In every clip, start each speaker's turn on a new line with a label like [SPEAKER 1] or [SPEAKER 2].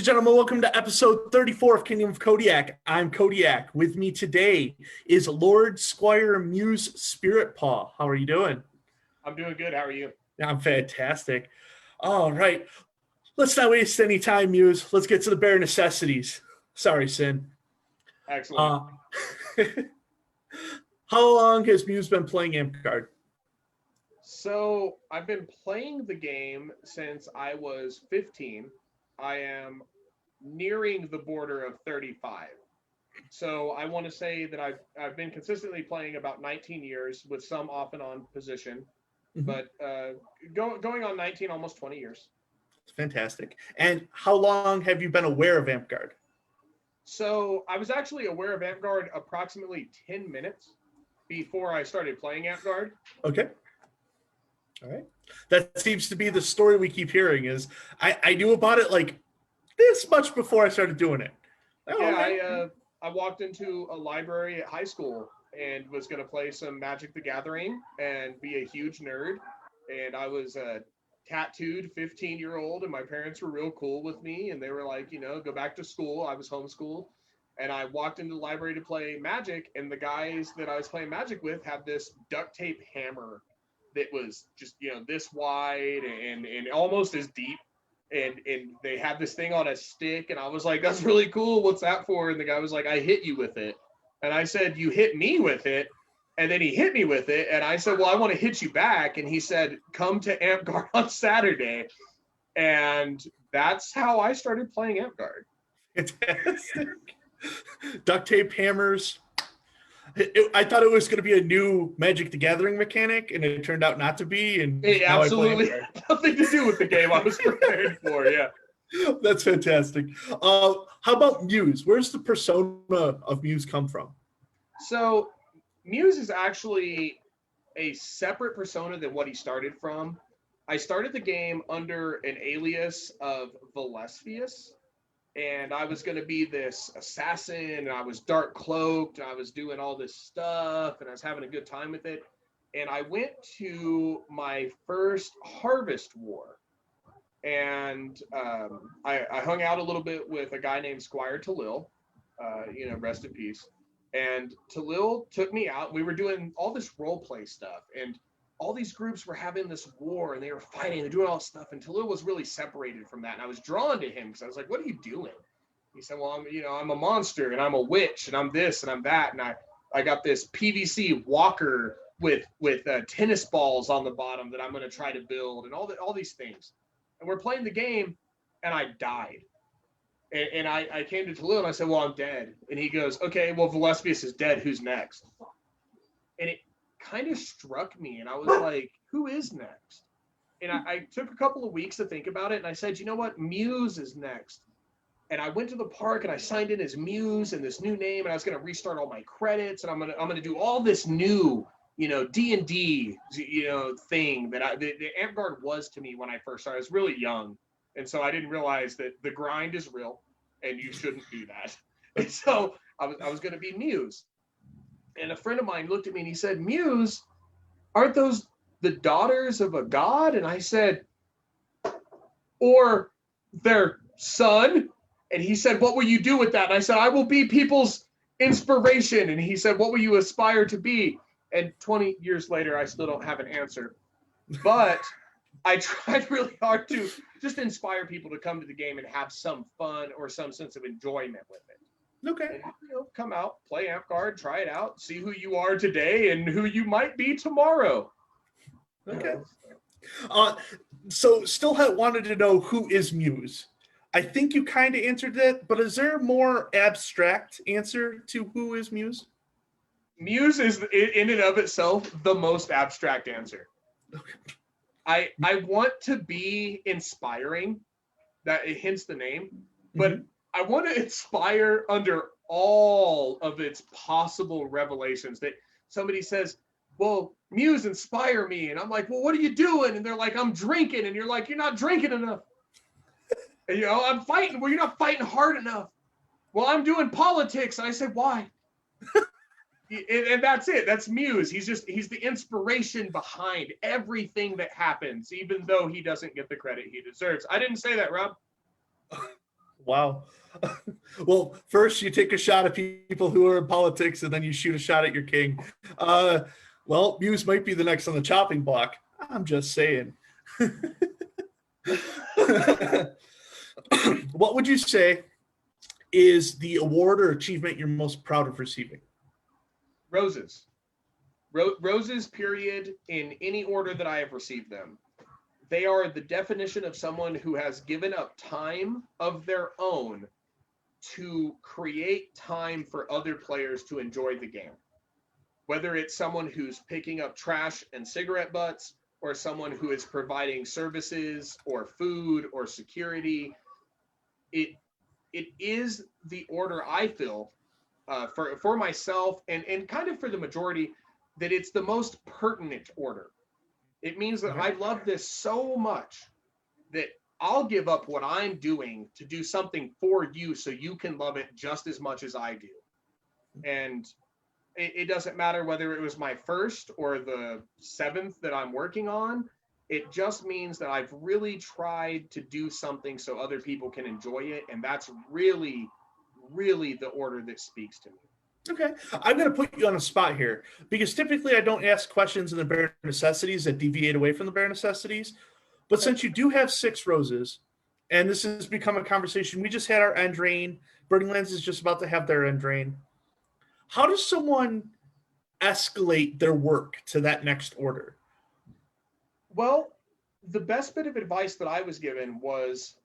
[SPEAKER 1] gentlemen, welcome to episode 34 of Kingdom of Kodiak. I'm Kodiak. With me today is Lord Squire Muse Spirit Paw. How are you doing?
[SPEAKER 2] I'm doing good. How are you?
[SPEAKER 1] I'm fantastic. All right. Let's not waste any time, Muse. Let's get to the bare necessities. Sorry, Sin.
[SPEAKER 2] Excellent.
[SPEAKER 1] How long has Muse been playing Amtgard?
[SPEAKER 2] So I've been playing the game since I was 15. I am nearing the border of 35. So I want to say that I've been consistently playing about 19 years with some off and on position, but going on 19, almost 20 years.
[SPEAKER 1] Fantastic. And how long have you been aware of Amtgard?
[SPEAKER 2] So I was actually aware of Amtgard approximately 10 minutes before I started playing Amtgard.
[SPEAKER 1] Okay. All right. That seems to be the story we keep hearing is I knew about it like this much before I started doing it.
[SPEAKER 2] I walked into a library at high school and was going to play some Magic the Gathering and be a huge nerd. And I was a tattooed 15-year-old, and my parents were real cool with me. And they were like, go back to school. I was homeschooled. And I walked into the library to play Magic, and the guys that I was playing Magic with had this duct tape hammer that was just, this wide and almost as deep. And they had this thing on a stick, and I was like, that's really cool. What's that for? And the guy was like, I hit you with it. And I said, you hit me with it? And then he hit me with it. And I said, well, I want to hit you back. And he said, come to Amtgard on Saturday. And that's how I started playing Amtgard.
[SPEAKER 1] Fantastic. Duct tape hammers. I thought it was going to be a new Magic the Gathering mechanic, and it turned out not to be. And
[SPEAKER 2] it absolutely nothing to do with the game I was prepared for. Yeah,
[SPEAKER 1] that's fantastic. How about Muse? Where's the persona of Muse come from?
[SPEAKER 2] So, Muse is actually a separate persona than what he started from. I started the game under an alias of Valesfius. And I was going to be this assassin, and I was dark cloaked, and I was doing all this stuff, and I was having a good time with it. And I went to my first Harvest War, and I hung out a little bit with a guy named Squire Talil, rest in peace. And Talil took me out. We were doing all this role play stuff, and all these groups were having this war, and they were fighting and doing all this stuff. And Talil was really separated from that. And I was drawn to him because I was like, what are you doing? He said, well, I'm a monster, and I'm a witch, and I'm this, and I'm that. And I got this PVC walker with tennis balls on the bottom that I'm going to try to build, and all these things. And we're playing the game, and I died. And I came to Talil, and I said, well, I'm dead. And he goes, okay, well, Valespius is dead. Who's next? And it kind of struck me, and I was like, who is next? And I took a couple of weeks to think about it, and I said, you know what, Muse is next. And I went to the park, and I signed in as Muse and this new name, and I was going to restart all my credits, and I'm gonna do all this new D&D thing that the Amtgard was to me when I first started. I was really young, and so I didn't realize that the grind is real and you shouldn't do that. And so I was going to be Muse. And a friend of mine looked at me and he said, Muse, aren't those the daughters of a god? And I said, or their son? And he said, what will you do with that? And I said, I will be people's inspiration. And he said, what will you aspire to be? And 20 years later, I still don't have an answer. But I tried really hard to just inspire people to come to the game and have some fun or some sense of enjoyment with it.
[SPEAKER 1] Okay.
[SPEAKER 2] And, come out, play Amtgard, try it out, see who you are today and who you might be tomorrow.
[SPEAKER 1] Okay. So still wanted to know who is Muse. I think you kind of answered that, but is there a more abstract answer to who is Muse?
[SPEAKER 2] Muse is, in and of itself, the most abstract answer. Okay. I want to be inspiring, that it hints the name, but I want to inspire under all of its possible revelations. That somebody says, well, Muse, inspire me. And I'm like, well, what are you doing? And they're like, I'm drinking. And you're like, you're not drinking enough. And, I'm fighting. Well, you're not fighting hard enough. Well, I'm doing politics. And I said, why? And that's it. That's Muse. He's the inspiration behind everything that happens, even though he doesn't get the credit he deserves. I didn't say that, Rob.
[SPEAKER 1] Wow. Well, first you take a shot at people who are in politics, and then you shoot a shot at your king. Well, Muse might be the next on the chopping block. I'm just saying. What would you say is the award or achievement you're most proud of receiving?
[SPEAKER 2] Roses. Roses, period, in any order that I have received them. They are the definition of someone who has given up time of their own to create time for other players to enjoy the game. Whether it's someone who's picking up trash and cigarette butts, or someone who is providing services or food or security, it is the order I feel for myself and kind of for the majority, that it's the most pertinent order. It means that I love this so much that I'll give up what I'm doing to do something for you so you can love it just as much as I do. And it doesn't matter whether it was my first or the seventh that I'm working on. It just means that I've really tried to do something so other people can enjoy it. And that's really, really the order that speaks to me.
[SPEAKER 1] Okay. I'm going to put you on a spot here because typically I don't ask questions in the bare necessities that deviate away from the bare necessities. But since you do have 6 roses, and this has become a conversation, we just had our end drain. Burning Lands is just about to have their end drain. How does someone escalate their work to that next order?
[SPEAKER 2] Well, the best bit of advice that I was given was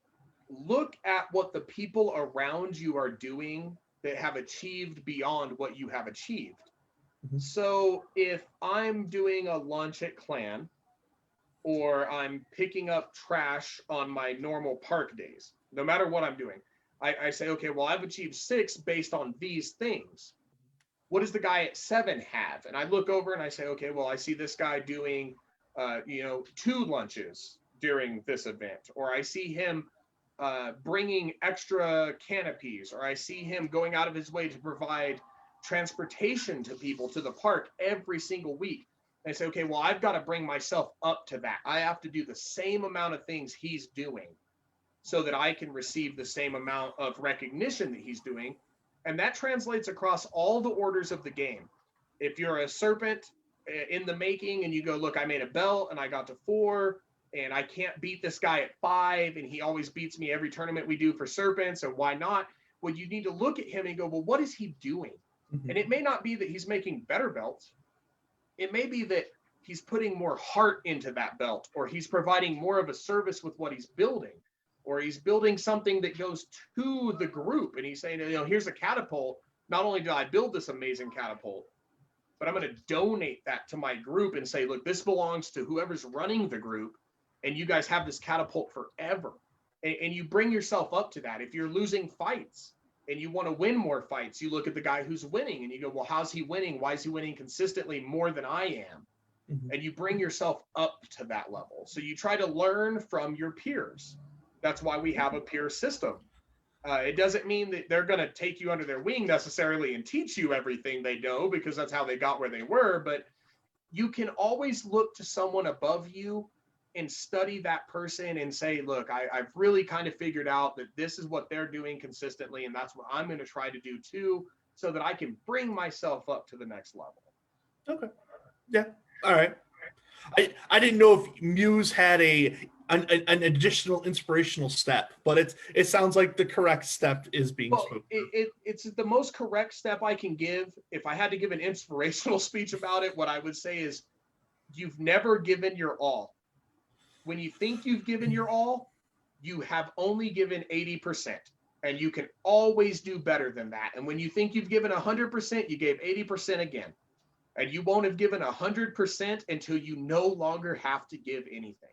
[SPEAKER 2] look at what the people around you are doing that have achieved beyond what you have achieved. Mm-hmm. So if I'm doing a lunch at Clan, or I'm picking up trash on my normal park days, no matter what I'm doing, I say, okay, well, I've achieved 6 based on these things. What does the guy at 7 have? And I look over and I say, okay, well, I see this guy doing, 2 lunches during this event, or I see him bringing extra canopies, or I see him going out of his way to provide transportation to people to the park every single week. And I say, okay, well, I've got to bring myself up to that. I have to do the same amount of things he's doing so that I can receive the same amount of recognition that he's doing. And that translates across all the orders of the game. If you're a serpent in the making and you go, look, I made a belt and I got to 4 and I can't beat this guy at 5 and he always beats me every tournament we do for serpents, and why not? Well, you need to look at him and go, well, what is he doing? Mm-hmm. And it may not be that he's making better belts. It may be that he's putting more heart into that belt, or he's providing more of a service with what he's building, or he's building something that goes to the group. And he's saying, here's a catapult. Not only did I build this amazing catapult, but I'm going to donate that to my group and say, look, this belongs to whoever's running the group, and you guys have this catapult forever. And you bring yourself up to that. If you're losing fights and you want to win more fights, you look at the guy who's winning and you go, well, how's he winning? Why is he winning consistently more than I am? Mm-hmm. And you bring yourself up to that level. So you try to learn from your peers. That's why we have a peer system. It doesn't mean that they're going to take you under their wing necessarily and teach you everything they know, because that's how they got where they were. But you can always look to someone above you and study that person and say, look, I've really kind of figured out that this is what they're doing consistently, and that's what I'm going to try to do too, so that I can bring myself up to the next level.
[SPEAKER 1] Okay. Yeah. All right. I didn't know if Muse had an additional inspirational step, but it sounds like the correct step is being spoken.
[SPEAKER 2] It's the most correct step I can give. If I had to give an inspirational speech about it, what I would say is, you've never given your all. When you think you've given your all, you have only given 80%, and you can always do better than that. And when you think you've given 100%, you gave 80% again. And you won't have given 100% until you no longer have to give anything.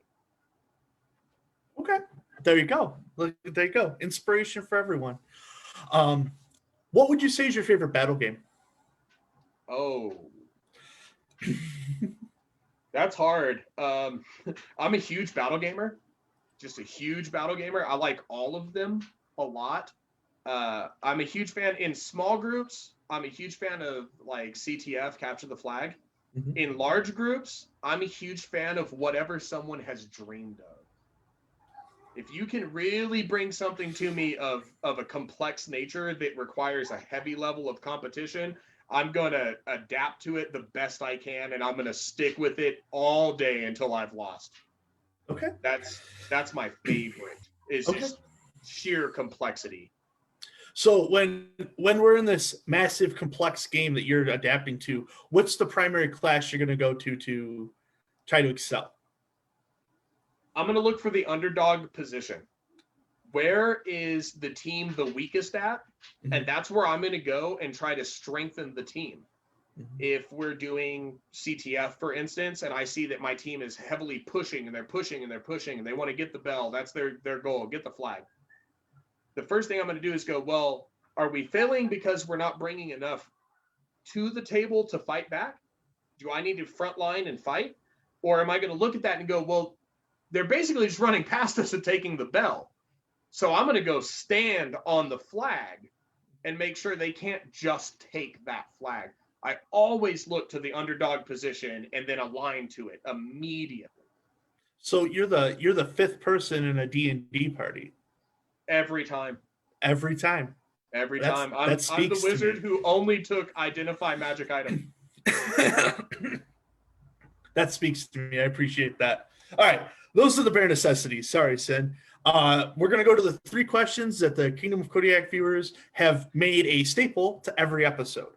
[SPEAKER 1] Okay. There you go. There you go. Inspiration for everyone. What would you say is your favorite battle game?
[SPEAKER 2] Oh. That's hard. I'm a huge battle gamer, just a huge battle gamer. I like all of them a lot. I'm a huge fan in small groups. I'm a huge fan of like CTF, Capture the Flag. Mm-hmm. In large groups, I'm a huge fan of whatever someone has dreamed of. If you can really bring something to me of a complex nature that requires a heavy level of competition, I'm going to adapt to it the best I can, and I'm going to stick with it all day until I've lost.
[SPEAKER 1] Okay.
[SPEAKER 2] That's my favorite, is
[SPEAKER 1] Okay.
[SPEAKER 2] just sheer complexity.
[SPEAKER 1] So when we're in this massive complex game that you're adapting to, what's the primary class you're going to go to try to excel?
[SPEAKER 2] I'm going to look for the underdog position. Where is the team the weakest at? And that's where I'm going to go and try to strengthen the team. If we're doing CTF, for instance, and I see that my team is heavily pushing and they're pushing and they're pushing and they want to get the bell, that's their goal, get the flag. The first thing I'm going to do is go, well, are we failing because we're not bringing enough to the table to fight back? Do I need to front line and fight? Or am I going to look at that and go, well, they're basically just running past us and taking the bell. So I'm going to go stand on the flag and make sure they can't just take that flag. I always look to the underdog position and then align to it immediately.
[SPEAKER 1] So you're the fifth person in a D&D party.
[SPEAKER 2] Every time.
[SPEAKER 1] Every time.
[SPEAKER 2] Every time. I'm the wizard who only took identify magic item.
[SPEAKER 1] That speaks to me. I appreciate that. All right. Those are the bare necessities. Sorry, Sin. We're going to go to the 3 questions that the Kingdom of Kodiak viewers have made a staple to every episode.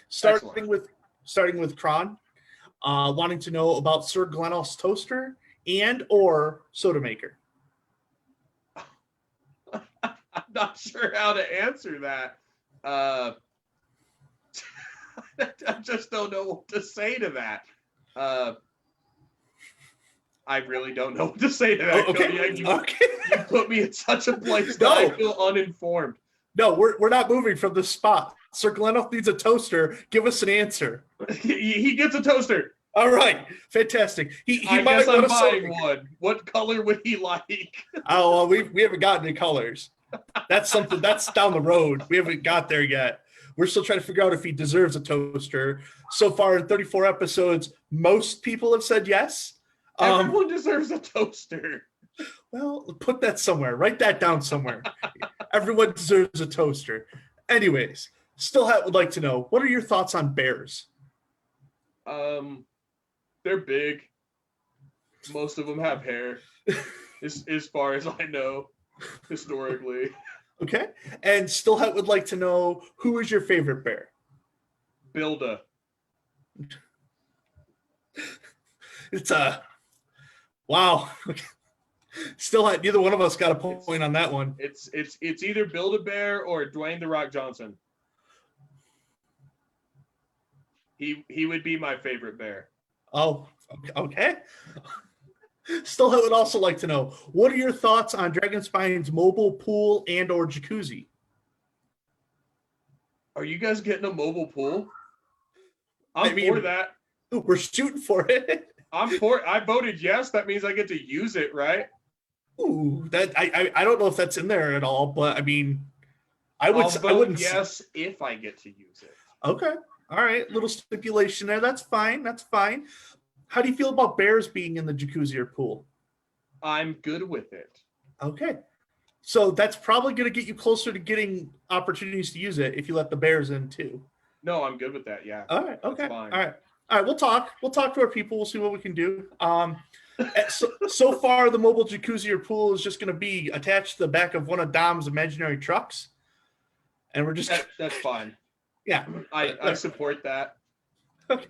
[SPEAKER 1] Starting with Kron, wanting to know about Sir Glenel's toaster and or soda maker.
[SPEAKER 2] I'm not sure how to answer that. I just don't know what to say to that. I really don't know what to say to that.
[SPEAKER 1] Okay.
[SPEAKER 2] You put me in such a place that I feel uninformed.
[SPEAKER 1] No, we're not moving from the spot. Sir Glenelf needs a toaster. Give us an answer.
[SPEAKER 2] He gets a toaster.
[SPEAKER 1] All right, fantastic.
[SPEAKER 2] I guess I'm buying one. What color would he like?
[SPEAKER 1] Oh, well, we haven't gotten any colors. That's something that's down the road. We haven't got there yet. We're still trying to figure out if he deserves a toaster. So far in 34 episodes, most people have said yes.
[SPEAKER 2] Everyone deserves a toaster.
[SPEAKER 1] Well, put that somewhere. Write that down somewhere. Everyone deserves a toaster. Anyways, Stillhat would like to know, what are your thoughts on bears?
[SPEAKER 2] They're big. Most of them have hair, as far as I know, historically.
[SPEAKER 1] Okay. And Stillhat would like to know, who is your favorite bear?
[SPEAKER 2] Builda.
[SPEAKER 1] It's wow. Stillhat, neither one of us got a point on that one.
[SPEAKER 2] It's either Build-A-Bear or Dwayne The Rock Johnson. He would be my favorite bear.
[SPEAKER 1] Oh, okay. Stillhat would also like to know, what are your thoughts on Dragonspine's mobile pool and or jacuzzi?
[SPEAKER 2] Are you guys getting a mobile pool? I'm for that.
[SPEAKER 1] We're shooting for it.
[SPEAKER 2] I voted yes. That means I get to use it, right?
[SPEAKER 1] Ooh, that I don't know if that's in there at all, but I mean, I wouldn't
[SPEAKER 2] yes if I get to use it.
[SPEAKER 1] Okay. All right. Little stipulation there. That's fine. That's fine. How do you feel about bears being in the jacuzzi or pool?
[SPEAKER 2] I'm good with it.
[SPEAKER 1] Okay. So that's probably going to get you closer to getting opportunities to use it if you let the bears in too.
[SPEAKER 2] No, I'm good with that. Yeah.
[SPEAKER 1] All right. Okay.
[SPEAKER 2] That's fine.
[SPEAKER 1] All right. All right. We'll talk to our people. We'll see what we can do. So far, the mobile jacuzzi or pool is just going to be attached to the back of one of Dom's imaginary trucks. And we're just...
[SPEAKER 2] That's fine.
[SPEAKER 1] Yeah.
[SPEAKER 2] I support that.
[SPEAKER 1] Okay.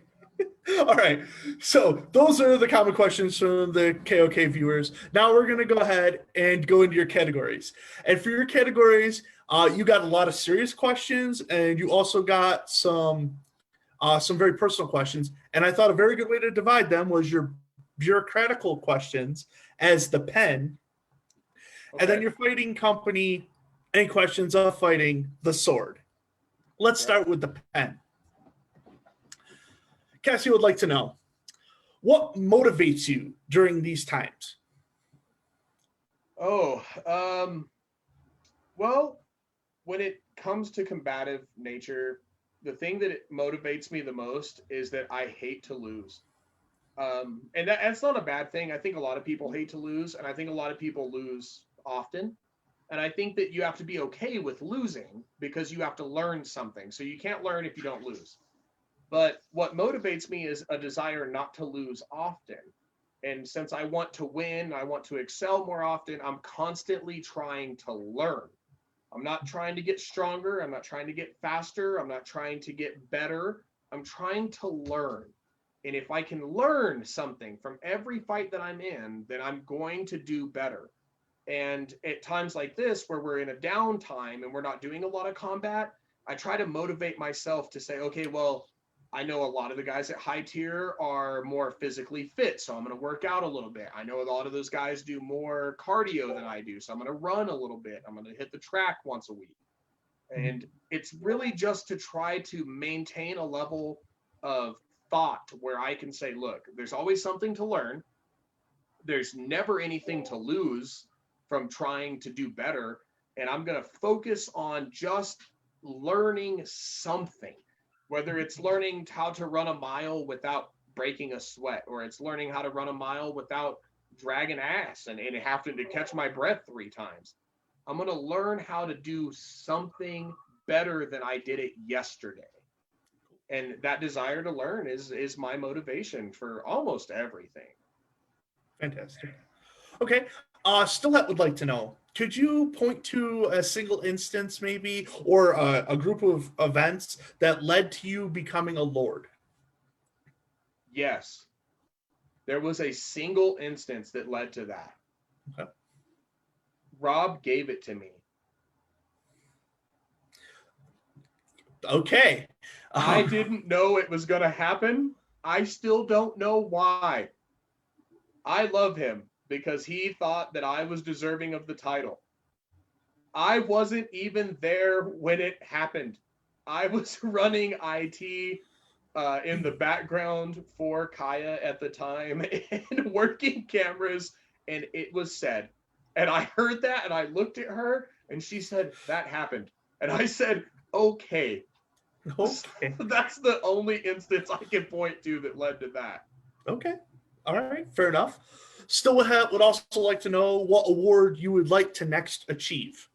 [SPEAKER 1] All right. So those are the common questions from the KOK viewers. Now we're going to go ahead and go into your categories. And for your categories, you got a lot of serious questions, and you also got some very personal questions. And I thought a very good way to divide them was your bureaucratical questions as the pen, and then your fighting company and questions of fighting the sword. Let's start with the pen. Cassie would like to know, what motivates you during these times?
[SPEAKER 2] Well, when it comes to combative nature, the thing that it motivates me the most is that I hate to lose. And that's not a bad thing. I think a lot of people hate to lose, and I think a lot of people lose often. And I think that you have to be okay with losing because you have to learn something. So you can't learn if you don't lose. But what motivates me is a desire not to lose often. And since I want to win, I want to excel more often, I'm constantly trying to learn. I'm not trying to get stronger. I'm not trying to get faster. I'm not trying to get better. I'm trying to learn. And if I can learn something from every fight that I'm in, then I'm going to do better. And at times like this, where we're in a downtime and we're not doing a lot of combat, I try to motivate myself to say, okay, well, I know a lot of the guys at high tier are more physically fit, so I'm going to work out a little bit. I know a lot of those guys do more cardio than I do, so I'm going to run a little bit. I'm going to hit the track once a week. And it's really just to try to maintain a level of thought where I can say, look, there's always something to learn. There's never anything to lose from trying to do better. And I'm going to focus on just learning something, whether it's learning how to run a mile without breaking a sweat, or it's learning how to run a mile without dragging ass and having to catch my breath 3 times. I'm going to learn how to do something better than I did it yesterday. And that desire to learn is my motivation for almost everything.
[SPEAKER 1] Fantastic. Okay. Stiletto would like to know, could you point to a single instance maybe, or a group of events that led to you becoming a lord?
[SPEAKER 2] Yes. There was a single instance that led to that.
[SPEAKER 1] Okay.
[SPEAKER 2] Rob gave it to me.
[SPEAKER 1] Okay.
[SPEAKER 2] I didn't know it was going to happen. I still don't know why. I love him because he thought that I was deserving of the title. I wasn't even there when it happened. I was running IT in the background for Kaya at the time and working cameras, and it was said. And I heard that, and I looked at her, and she said, that happened. And I said, okay.
[SPEAKER 1] Okay.
[SPEAKER 2] That's the only instance I can point to that led to that.
[SPEAKER 1] Okay. All right. Fair enough. Still would also like to know what award you would like to next achieve.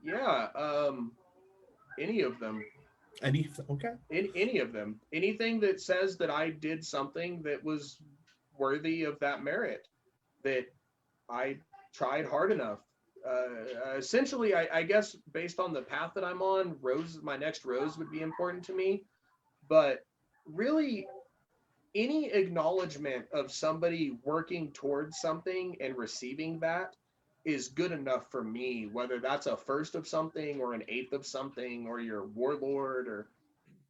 [SPEAKER 2] Yeah, any of them.
[SPEAKER 1] Okay.
[SPEAKER 2] Any of them. Anything that says that I did something that was worthy of that merit, that I tried hard enough. Essentially, I guess based on the path that I'm on, my next rose would be important to me. But really, any acknowledgement of somebody working towards something and receiving that is good enough for me, whether that's a first of something or an eighth of something or your warlord, or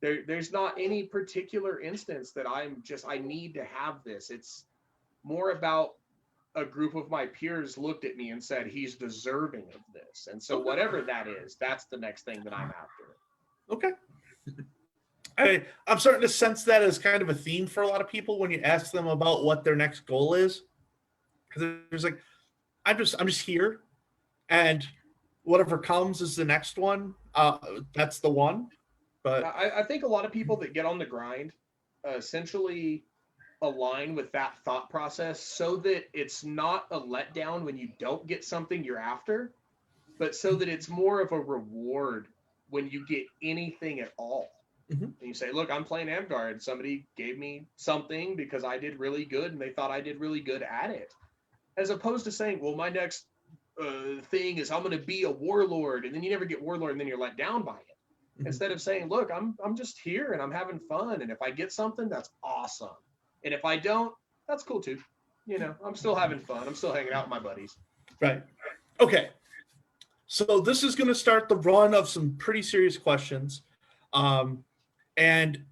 [SPEAKER 2] there's not any particular instance that I need to have this. It's more about a group of my peers looked at me and said, he's deserving of this. And so whatever that is, that's the next thing that I'm after.
[SPEAKER 1] Okay. I'm starting to sense that as kind of a theme for a lot of people when you ask them about what their next goal is. Because there's like, I'm just here, and whatever comes is the next one. That's the one. But
[SPEAKER 2] I think a lot of people that get on the grind essentially align with that thought process so that it's not a letdown when you don't get something you're after, but so that it's more of a reward when you get anything at all. Mm-hmm. And you say, look, I'm playing Amtgard. Somebody gave me something because I did really good and they thought I did really good at it. As opposed to saying, well, my next thing is I'm going to be a warlord, and then you never get warlord and then you're let down by it. Mm-hmm. Instead of saying, look, I'm just here and I'm having fun. And if I get something, that's awesome. And if I don't, that's cool too. You know, I'm still having fun. I'm still hanging out with my buddies.
[SPEAKER 1] Right. Okay. So this is going to start the run of some pretty serious questions. And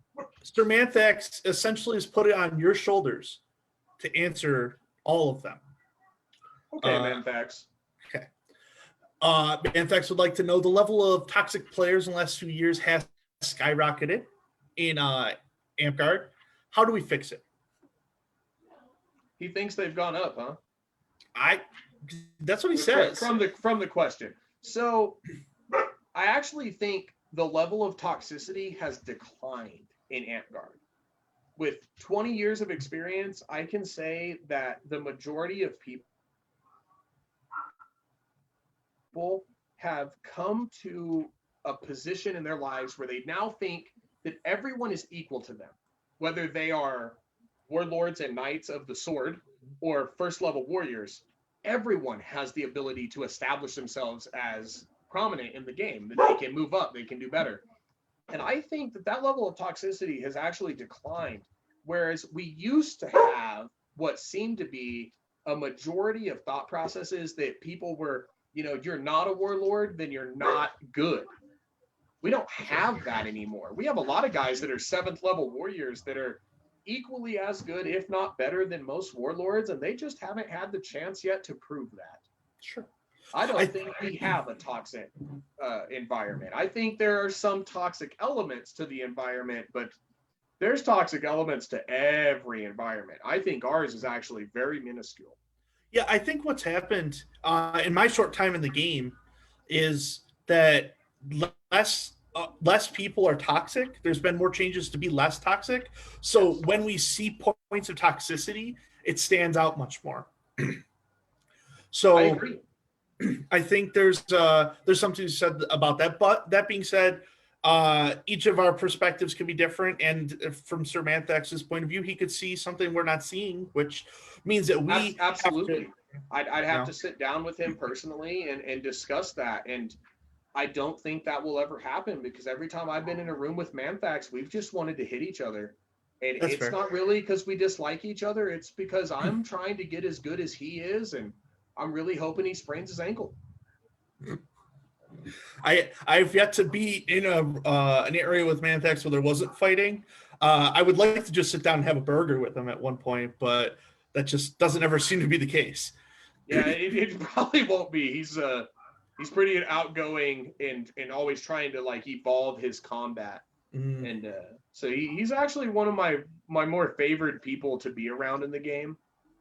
[SPEAKER 1] Sir Manthax essentially has put it on your shoulders to answer all of them.
[SPEAKER 2] Okay, Manthax.
[SPEAKER 1] Okay. Manthax would like to know the level of toxic players in the last few years has skyrocketed in Amtgard. How do we fix it?
[SPEAKER 2] He thinks they've gone up, huh?
[SPEAKER 1] That's what he says.
[SPEAKER 2] From the question. So I actually think the level of toxicity has declined in Amtgard. with 20 years of experience, I can say that the majority of people have come to a position in their lives where they now think that everyone is equal to them, whether they are warlords and knights of the sword or first level warriors. Everyone has the ability to establish themselves as prominent in the game, that they can move up, they can do better. And I think that that level of toxicity has actually declined, whereas we used to have what seemed to be a majority of thought processes that people were, you're not a warlord, then you're not good. We don't have that anymore. We have a lot of guys that are 7th level warriors that are equally as good, if not better, than most warlords, and they just haven't had the chance yet to prove that.
[SPEAKER 1] Sure.
[SPEAKER 2] I don't think we have a toxic environment. I think there are some toxic elements to the environment, but there's toxic elements to every environment. I think ours is actually very minuscule.
[SPEAKER 1] Yeah, I think what's happened in my short time in the game is that less people are toxic. There's been more changes to be less toxic. So
[SPEAKER 2] Yes.
[SPEAKER 1] when we see points of toxicity, it stands out much more. So
[SPEAKER 2] I agree.
[SPEAKER 1] I think there's something said about that. But that being said, each of our perspectives can be different. And from Sir Manthex's point of view, he could see something we're not seeing, which means that we
[SPEAKER 2] absolutely.
[SPEAKER 1] have to,
[SPEAKER 2] I'd have to sit down with him personally and discuss that. And I don't think that will ever happen, because every time I've been in a room with Manthax, we've just wanted to hit each other. And
[SPEAKER 1] That's
[SPEAKER 2] it's
[SPEAKER 1] fair.
[SPEAKER 2] not really because we dislike each other. It's because I'm trying to get as good as he is, and I'm really hoping he sprains his ankle.
[SPEAKER 1] I've yet to be in an area with Manthex where there wasn't fighting. I would like to just sit down and have a burger with him at one point, but that just doesn't ever seem to be the case.
[SPEAKER 2] Yeah, it probably won't be. He's pretty outgoing and always trying to like evolve his combat. And so he's actually one of my more favored people to be around in the game.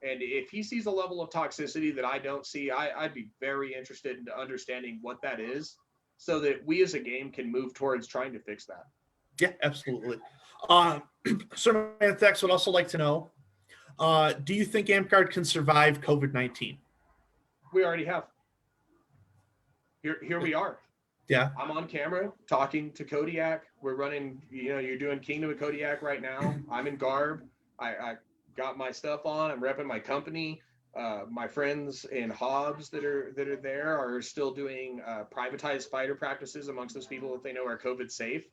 [SPEAKER 2] And if he sees a level of toxicity that I don't see, I'd be very interested in understanding what that is, so that we as a game can move towards trying to fix that.
[SPEAKER 1] Yeah, absolutely. Sir Manthex would also like to know, do you think Amtgard can survive COVID-19?
[SPEAKER 2] We already have. Here we are.
[SPEAKER 1] Yeah.
[SPEAKER 2] I'm on camera talking to Kodiak. We're running, you're doing Kingdom of Kodiak right now. I'm in garb. I got my stuff on. I'm repping my company. My friends in Hobbs that are there are still doing privatized fighter practices amongst those people that they know are COVID safe.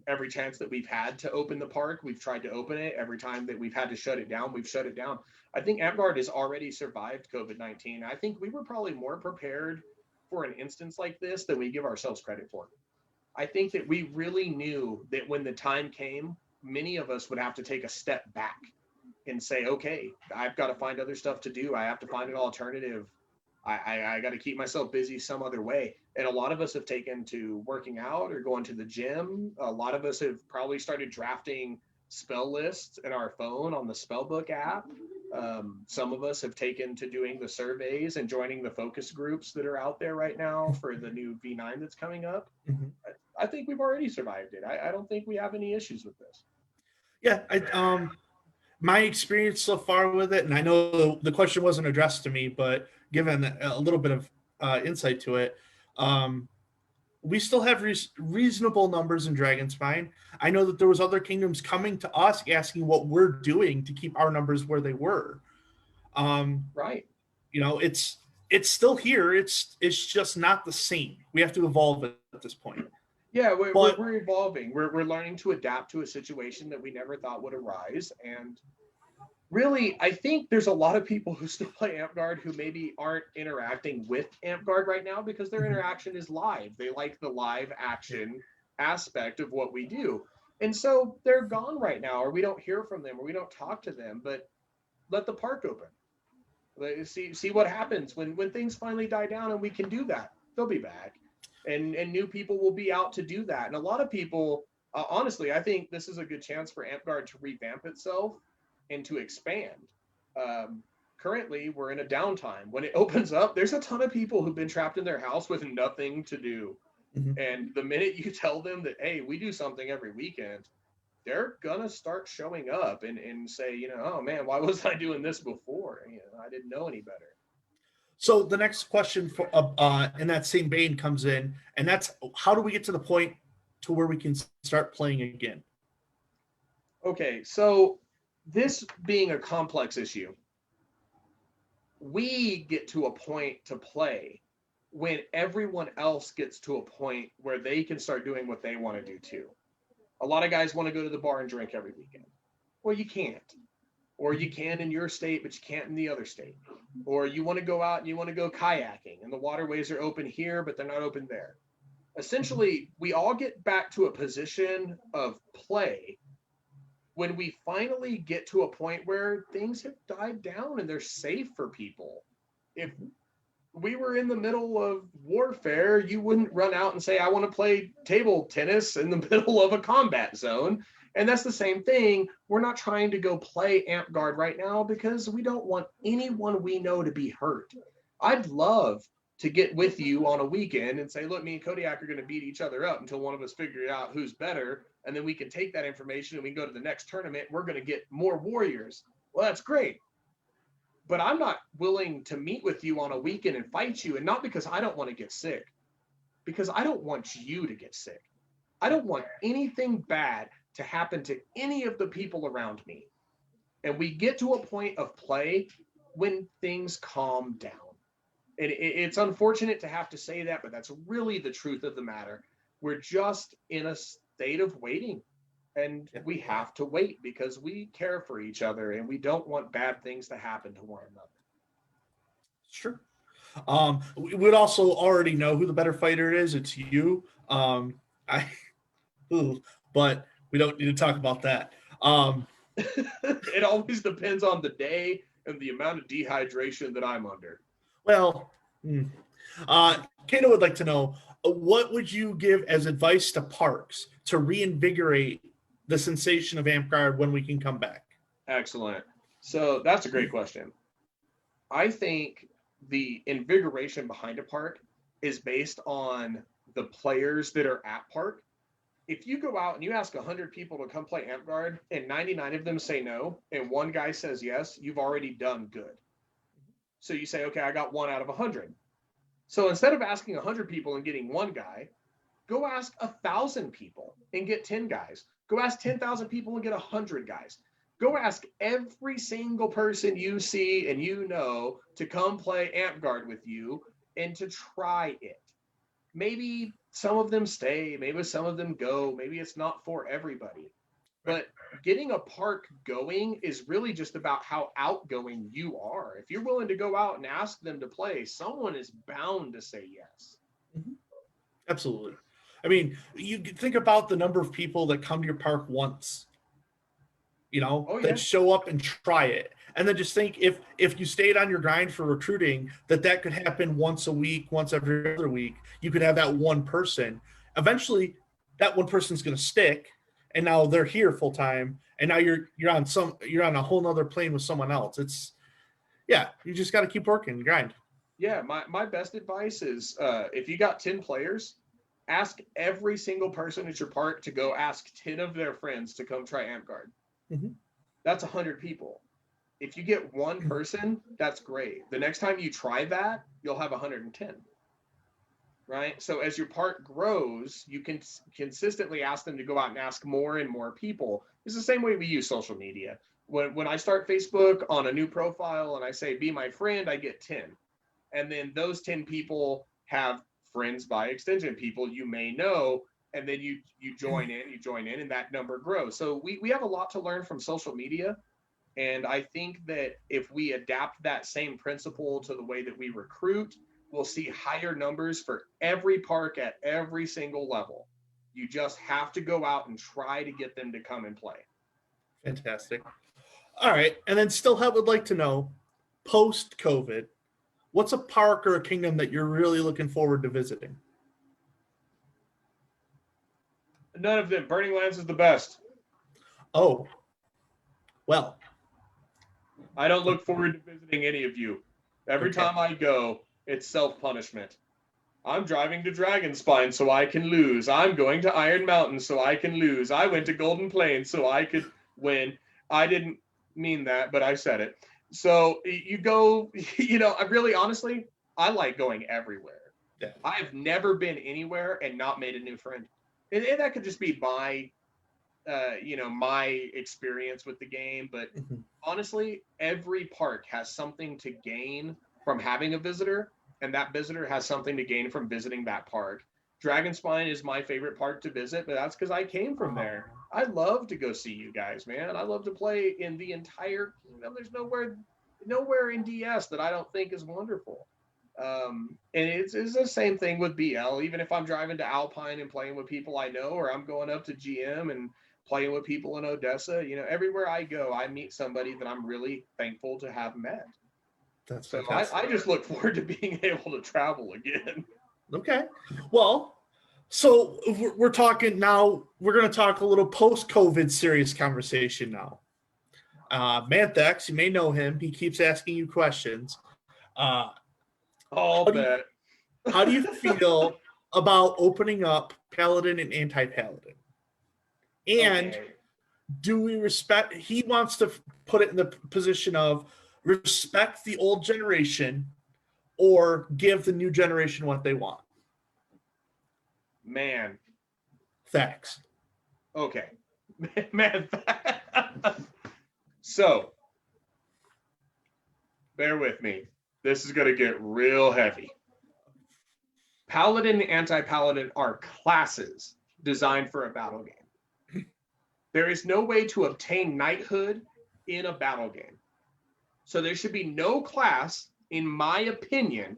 [SPEAKER 2] Every chance that we've had to open the park, we've tried to open it. Every time that we've had to shut it down, we've shut it down. I think Amtgard has already survived COVID-19. I think we were probably more prepared for an instance like this than we give ourselves credit for. I think that we really knew that when the time came, many of us would have to take a step back and say, okay, I've got to find other stuff to do. I have to find an alternative. I got to keep myself busy some other way. And a lot of us have taken to working out or going to the gym. A lot of us have probably started drafting spell lists in our phone on the Spellbook app. Some of us have taken to doing the surveys and joining the focus groups that are out there right now for the new V9 that's coming up.
[SPEAKER 1] Mm-hmm.
[SPEAKER 2] I think we've already survived it. I don't think we have any issues with this.
[SPEAKER 1] Yeah, my experience so far with it, and I know the question wasn't addressed to me, but given a little bit of insight to it, we still have reasonable numbers in Dragonspine. I know that there was other kingdoms coming to us asking what we're doing to keep our numbers where they were.
[SPEAKER 2] Right.
[SPEAKER 1] It's still here. It's just not the same. We have to evolve at this point.
[SPEAKER 2] Yeah, we're evolving. We're learning to adapt to a situation that we never thought would arise. And really, I think there's a lot of people who still play Amtgard who maybe aren't interacting with Amtgard right now because their interaction is live. They like the live action aspect of what we do. And so they're gone right now, or we don't hear from them, or we don't talk to them. But let the park open. See what happens when things finally die down and we can do that. They'll be back. And new people will be out to do that. And a lot of people, honestly, I think this is a good chance for Amtgard to revamp itself and to expand. Currently, we're in a downtime. When it opens up, there's a ton of people who've been trapped in their house with nothing to do.
[SPEAKER 1] Mm-hmm.
[SPEAKER 2] And the minute you tell them that, hey, we do something every weekend, they're gonna start showing up and say, oh man, why was I doing this before? I didn't know any better.
[SPEAKER 1] So the next question for in that same vein comes in, and that's how do we get to the point to where we can start playing again?
[SPEAKER 2] Okay, so this being a complex issue, we get to a point to play when everyone else gets to a point where they can start doing what they want to do too. A lot of guys want to go to the bar and drink every weekend. Well, you can't. Or you can in your state, but you can't in the other state. Or you want to go out and you want to go kayaking, and the waterways are open here, but they're not open there. Essentially, we all get back to a position of play when we finally get to a point where things have died down and they're safe for people. If we were in the middle of warfare, you wouldn't run out and say, I want to play table tennis in the middle of a combat zone. And that's the same thing. We're not trying to go play Amp Guard right now because we don't want anyone we know to be hurt. I'd love to get with you on a weekend and say, look, me and Kodiak are going to beat each other up until one of us figure out who's better. And then we can take that information and we can go to the next tournament. We're going to get more warriors. Well, that's great. But I'm not willing to meet with you on a weekend and fight you. And not because I don't want to get sick, because I don't want you to get sick. I don't want anything bad to happen to any of the people around me. And we get to a point of play when things calm down. And it's unfortunate to have to say that, but that's really the truth of the matter. We're just in a state of waiting. And we have to wait because we care for each other and we don't want bad things to happen to one another.
[SPEAKER 1] Sure. We would also already know who the better fighter is. It's you. But we don't need to talk about that.
[SPEAKER 2] It always depends on the day and the amount of dehydration that I'm under.
[SPEAKER 1] Well, Kato would like to know, what would you give as advice to Parks to reinvigorate the sensation of Amp Guard when we can come back?
[SPEAKER 2] Excellent. So that's a great question. I think the invigoration behind a park is based on the players that are at park. If you go out and you ask 100 people to come play Amp Guard and 99 of them say no and one guy says yes, you've already done good. So you say, okay, I got 1 out of 100. So instead of asking 100 people and getting one guy, go ask 1,000 people and get 10 guys. Go ask 10,000 people and get 100 guys. Go ask every single person you see and you know to come play Amp Guard with you and to try it. Maybe some of them stay, maybe some of them go, maybe it's not for everybody. But getting a park going is really just about how outgoing you are. If you're willing to go out and ask them to play, someone is bound to say yes.
[SPEAKER 1] Mm-hmm. Absolutely. I mean, you think about the number of people that come to your park once, that show up and try it. And then just think if you stayed on your grind for recruiting, that could happen once a week, once every other week. You could have that one person. Eventually, that one person's going to stick, and now they're here full time. And now you're on a whole nother plane with someone else. You just got to keep working, grind.
[SPEAKER 2] Yeah, my best advice is if you got 10 players, ask every single person at your park to go ask 10 of their friends to come try Amp Guard.
[SPEAKER 1] Mm-hmm.
[SPEAKER 2] That's 100 people. If you get one person, that's great. The next time you try that, you'll have 110. Right? So as your park grows, you can consistently ask them to go out and ask more and more people. It's the same way we use social media. When I start Facebook on a new profile and I say, be my friend, I get 10. And then those 10 people have friends by extension, people you may know, and then you join in, and that number grows. So we have a lot to learn from social media. And I think that if we adapt that same principle to the way that we recruit, we'll see higher numbers for every park at every single level. You just have to go out and try to get them to come and play.
[SPEAKER 1] Fantastic. All right. And then Stillhead would like to know, post-COVID, what's a park or a kingdom that you're really looking forward to visiting?
[SPEAKER 2] None of them. Burning Lands is the best.
[SPEAKER 1] Oh, well.
[SPEAKER 2] I don't look forward to visiting any of you. Every time I go, it's self-punishment. I'm driving to Dragonspine so I can lose. I'm going to Iron Mountain so I can lose. I went to Golden Plains so I could win. I didn't mean that, but I said it. So you go, I really honestly, I like going everywhere.
[SPEAKER 1] Yeah.
[SPEAKER 2] I've never been anywhere and not made a new friend. And that could just be my experience with the game. But honestly, every park has something to gain from having a visitor, and that visitor has something to gain from visiting that park. Dragonspine is my favorite park to visit, but that's because I came from there. I love to go see you guys, man. I love to play in the entire kingdom. There's nowhere in DS that I don't think is wonderful. And it's the same thing with BL. Even if I'm driving to Alpine and playing with people I know, or I'm going up to GM and playing with people in Odessa, everywhere I go, I meet somebody that I'm really thankful to have met.
[SPEAKER 1] That's
[SPEAKER 2] so
[SPEAKER 1] fantastic.
[SPEAKER 2] I just look forward to being able to travel again.
[SPEAKER 1] Okay. Well, so we're talking now, we're going to talk a little post-COVID serious conversation now. Manthex, you may know him. He keeps asking you questions.
[SPEAKER 2] I'll bet.
[SPEAKER 1] How do you feel about opening up Paladin and Anti-Paladin? And do we respect, he wants to put it in the position of respect the old generation or give the new generation what they want.
[SPEAKER 2] Man.
[SPEAKER 1] Facts.
[SPEAKER 2] Okay. Man. So, bear with me. This is going to get real heavy. Paladin and Anti-Paladin are classes designed for a battle game. There is no way to obtain knighthood in a battle game. So there should be no class, in my opinion,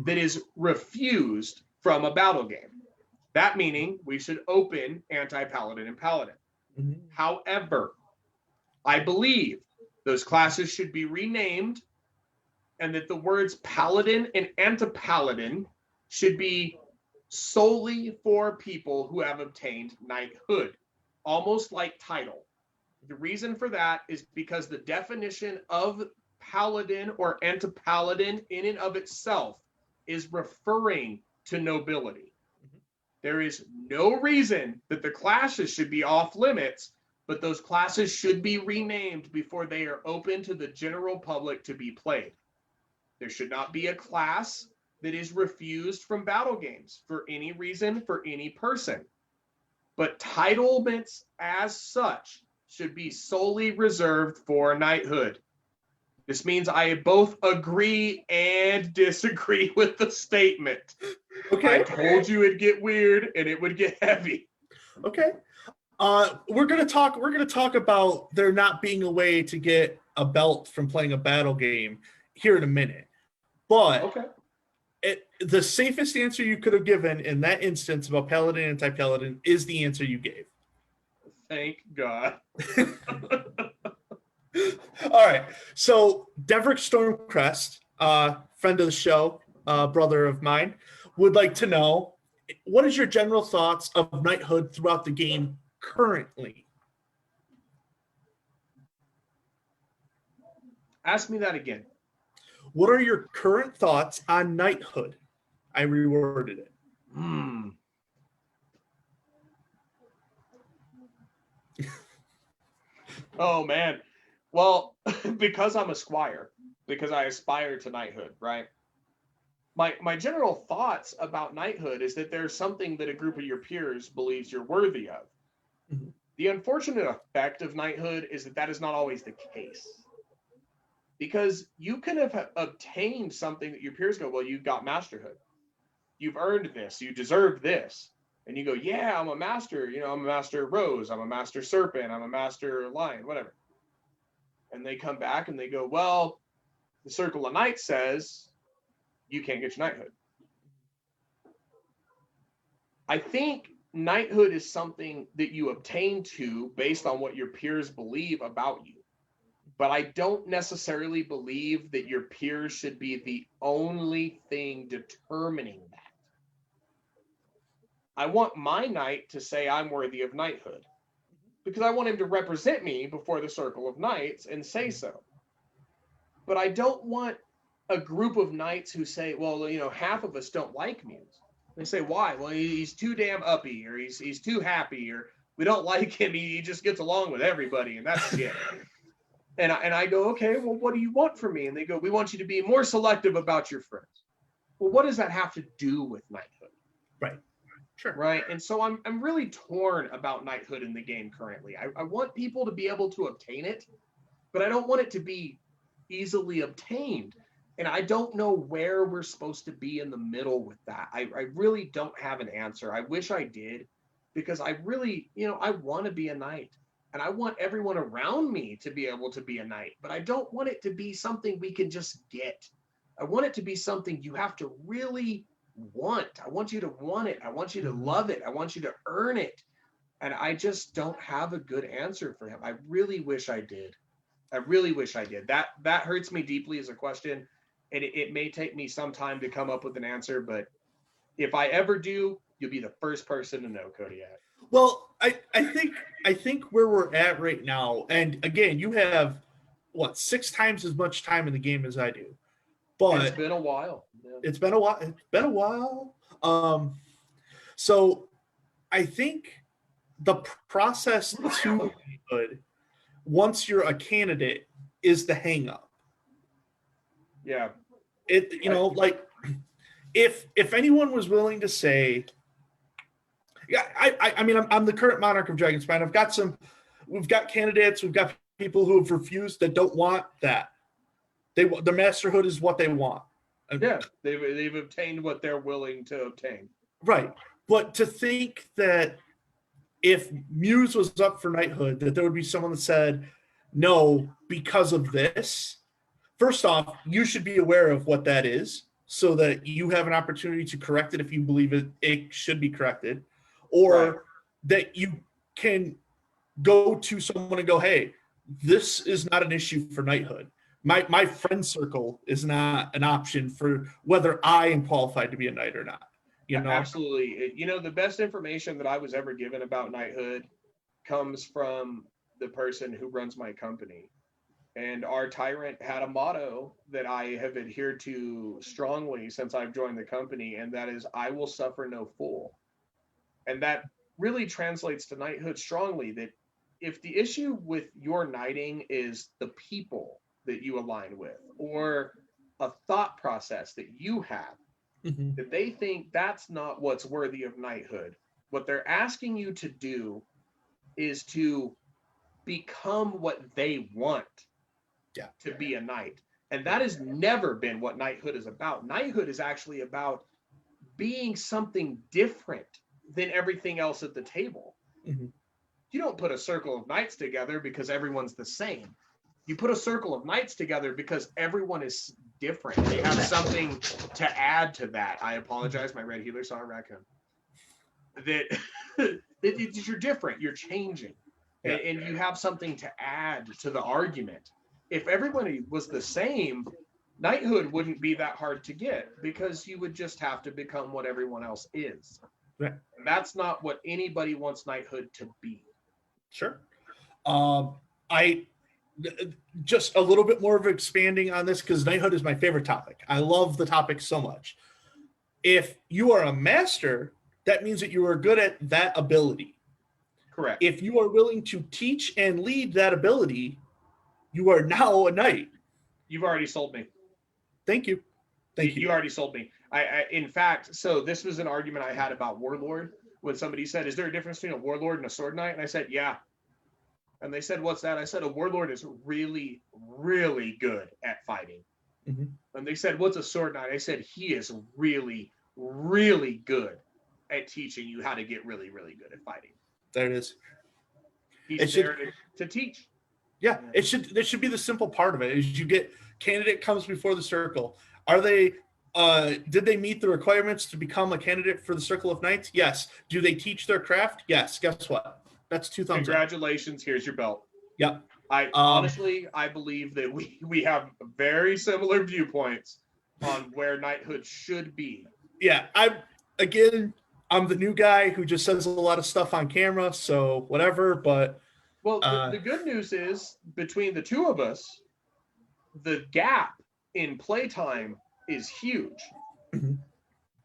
[SPEAKER 2] that is refused from a battle game. That meaning we should open Anti-Paladin and Paladin. Mm-hmm. However, I believe those classes should be renamed and that the words Paladin and Anti-Paladin should be solely for people who have obtained knighthood, almost like title. The reason for that is because the definition of Paladin or Anti-Paladin in and of itself is referring to nobility. Mm-hmm. There is no reason that the classes should be off limits, but those classes should be renamed before they are open to the general public to be played. There should not be a class that is refused from battle games for any reason, for any person. But titlements as such should be solely reserved for knighthood. This means I both agree and disagree with the statement. Okay. I told you it'd get weird and it would get heavy.
[SPEAKER 1] Okay. We're gonna talk about there not being a way to get a belt from playing a battle game here in a minute. But okay. The safest answer you could have given in that instance about Paladin and Anti-Paladin is the answer you gave.
[SPEAKER 2] Thank God.
[SPEAKER 1] All right. So Devrick Stormcrest, friend of the show, brother of mine, would like to know, what is your general thoughts of knighthood throughout the game currently?
[SPEAKER 2] Ask me that again.
[SPEAKER 1] What are your current thoughts on knighthood? I reworded it.
[SPEAKER 2] Oh, man. Well, because I'm a squire, because I aspire to knighthood, right? My general thoughts about knighthood is that there's something that a group of your peers believes you're worthy of. Mm-hmm. The unfortunate effect of knighthood is that is not always the case. Because you can have obtained something that your peers go, well, you've got masterhood. You've earned this. You deserve this. And you go, yeah, I'm a master. I'm a master rose. I'm a master serpent. I'm a master lion, whatever. And they come back and they go, well, the Circle of Knights says you can't get your knighthood. I think knighthood is something that you obtain to based on what your peers believe about you. But I don't necessarily believe that your peers should be the only thing determining that. I want my knight to say I'm worthy of knighthood because I want him to represent me before the Circle of Knights and say so. But I don't want a group of knights who say, well, half of us don't like Muse. They say, why? Well, he's too damn uppy, or he's too happy, or we don't like him. He just gets along with everybody, and that's it. And I go, okay, well, what do you want from me? And they go, we want you to be more selective about your friends. Well, what does that have to do with knighthood?
[SPEAKER 1] Right. Sure.
[SPEAKER 2] Right. And so I'm really torn about knighthood in the game currently. I want people to be able to obtain it, but I don't want it to be easily obtained. And I don't know where we're supposed to be in the middle with that. I really don't have an answer. I wish I did, because I really, I want to be a knight, and I want everyone around me to be able to be a knight, but I don't want it to be something we can just get. I want it to be something you have to really want. I want you to want it. I want you to love it. I want you to earn it. And I just don't have a good answer for him. I really wish I did. I really wish I did. That hurts me deeply as a question. And it may take me some time to come up with an answer, but if I ever do, you'll be the first person to know, Kodiak.
[SPEAKER 1] Well, I think where we're at right now, and again, you have 6 times as much time in the game as I do. But
[SPEAKER 2] it's been a while. Yeah.
[SPEAKER 1] It's been a while. It's been a while. So I think the process to knighthood, once you're a candidate, is the hang up.
[SPEAKER 2] Yeah.
[SPEAKER 1] If anyone was willing to say, yeah, I mean, I'm the current monarch of Dragonspine. We've got candidates, we've got people who have refused that don't want that. The masterhood is what they want.
[SPEAKER 2] Yeah, they've obtained what they're willing to obtain.
[SPEAKER 1] Right. But to think that if Muse was up for knighthood, that there would be someone that said, no, because of this. First off, you should be aware of what that is so that you have an opportunity to correct it if you believe it should be corrected. Or that you can go to someone and go, hey, this is not an issue for knighthood. My friend circle is not an option for whether I am qualified to be a knight or not.
[SPEAKER 2] Absolutely. The best information that I was ever given about knighthood comes from the person who runs my company. And our tyrant had a motto that I have adhered to strongly since I've joined the company, and that is, I will suffer no fool. And that really translates to knighthood strongly, that if the issue with your knighting is the people that you align with, or a thought process that you have, that they think that's not what's worthy of knighthood, what they're asking you to do is to become what they want to be a knight. And that has never been what knighthood is about. Knighthood is actually about being something different than everything else at the table. You don't put a circle of knights together because everyone's the same. You put a circle of knights together because everyone is different. They have something to add to that. I apologize, my red healer saw a raccoon. That you're different, you're changing, and you have something to add to the argument. If everybody was the same, knighthood wouldn't be that hard to get, because you would just have to become what everyone else is.
[SPEAKER 1] Right.
[SPEAKER 2] And that's not what anybody wants knighthood to be.
[SPEAKER 1] Sure. I just a little bit more of expanding on this, because knighthood is my favorite topic. I love the topic so much. If you are a master, that means that you are good at that ability.
[SPEAKER 2] Correct.
[SPEAKER 1] If you are willing to teach and lead that ability, you are now a knight.
[SPEAKER 2] You've already sold me.
[SPEAKER 1] Thank you. Thank you.
[SPEAKER 2] You already sold me. I in fact, so this was an argument I had about warlord, when somebody said, is there a difference between a warlord and a sword knight? And I said, yeah. And they said, what's that? I said, a warlord is really, really good at fighting. And they said, what's a sword knight? I said, he is really, really good at teaching you how to get really, really good at fighting.
[SPEAKER 1] There it is.
[SPEAKER 2] He's there to teach.
[SPEAKER 1] Yeah, it should be the simple part of it. Is you get candidate comes before the circle. Are they did they meet the requirements to become a candidate for the Circle of Knights? Yes. Do they teach their craft? Yes. Guess what? That's 2 thumbs
[SPEAKER 2] Congratulations. Up. Here's your belt.
[SPEAKER 1] Yep.
[SPEAKER 2] Honestly, I believe that we have very similar viewpoints on where knighthood should be.
[SPEAKER 1] Yeah, I'm the new guy who just says a lot of stuff on camera, so whatever, but
[SPEAKER 2] well, the good news is, between the two of us, the gap in playtime is huge.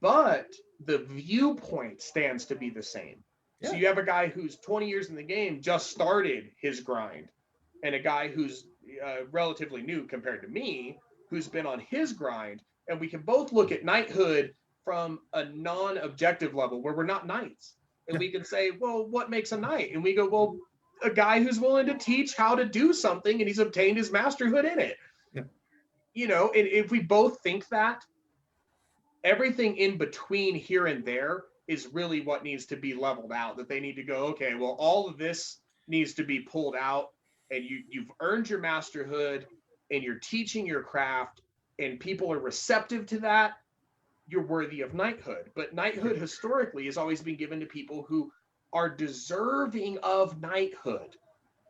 [SPEAKER 2] But the viewpoint stands to be the same. Yeah. So you have a guy who's 20 years in the game, just started his grind, and a guy who's relatively new compared to me, who's been on his grind, and we can both look at knighthood from a non-objective level where we're not knights. And we can say, well, what makes a knight? And we go, well, a guy who's willing to teach how to do something, and he's obtained his masterhood in it. Yeah. You know, and if we both think that, everything in between here and there is really what needs to be leveled out, that they need to go, okay, well, all of this needs to be pulled out, and you've earned your masterhood, and you're teaching your craft, and people are receptive to that, you're worthy of knighthood. But knighthood historically has always been given to people who are deserving of knighthood.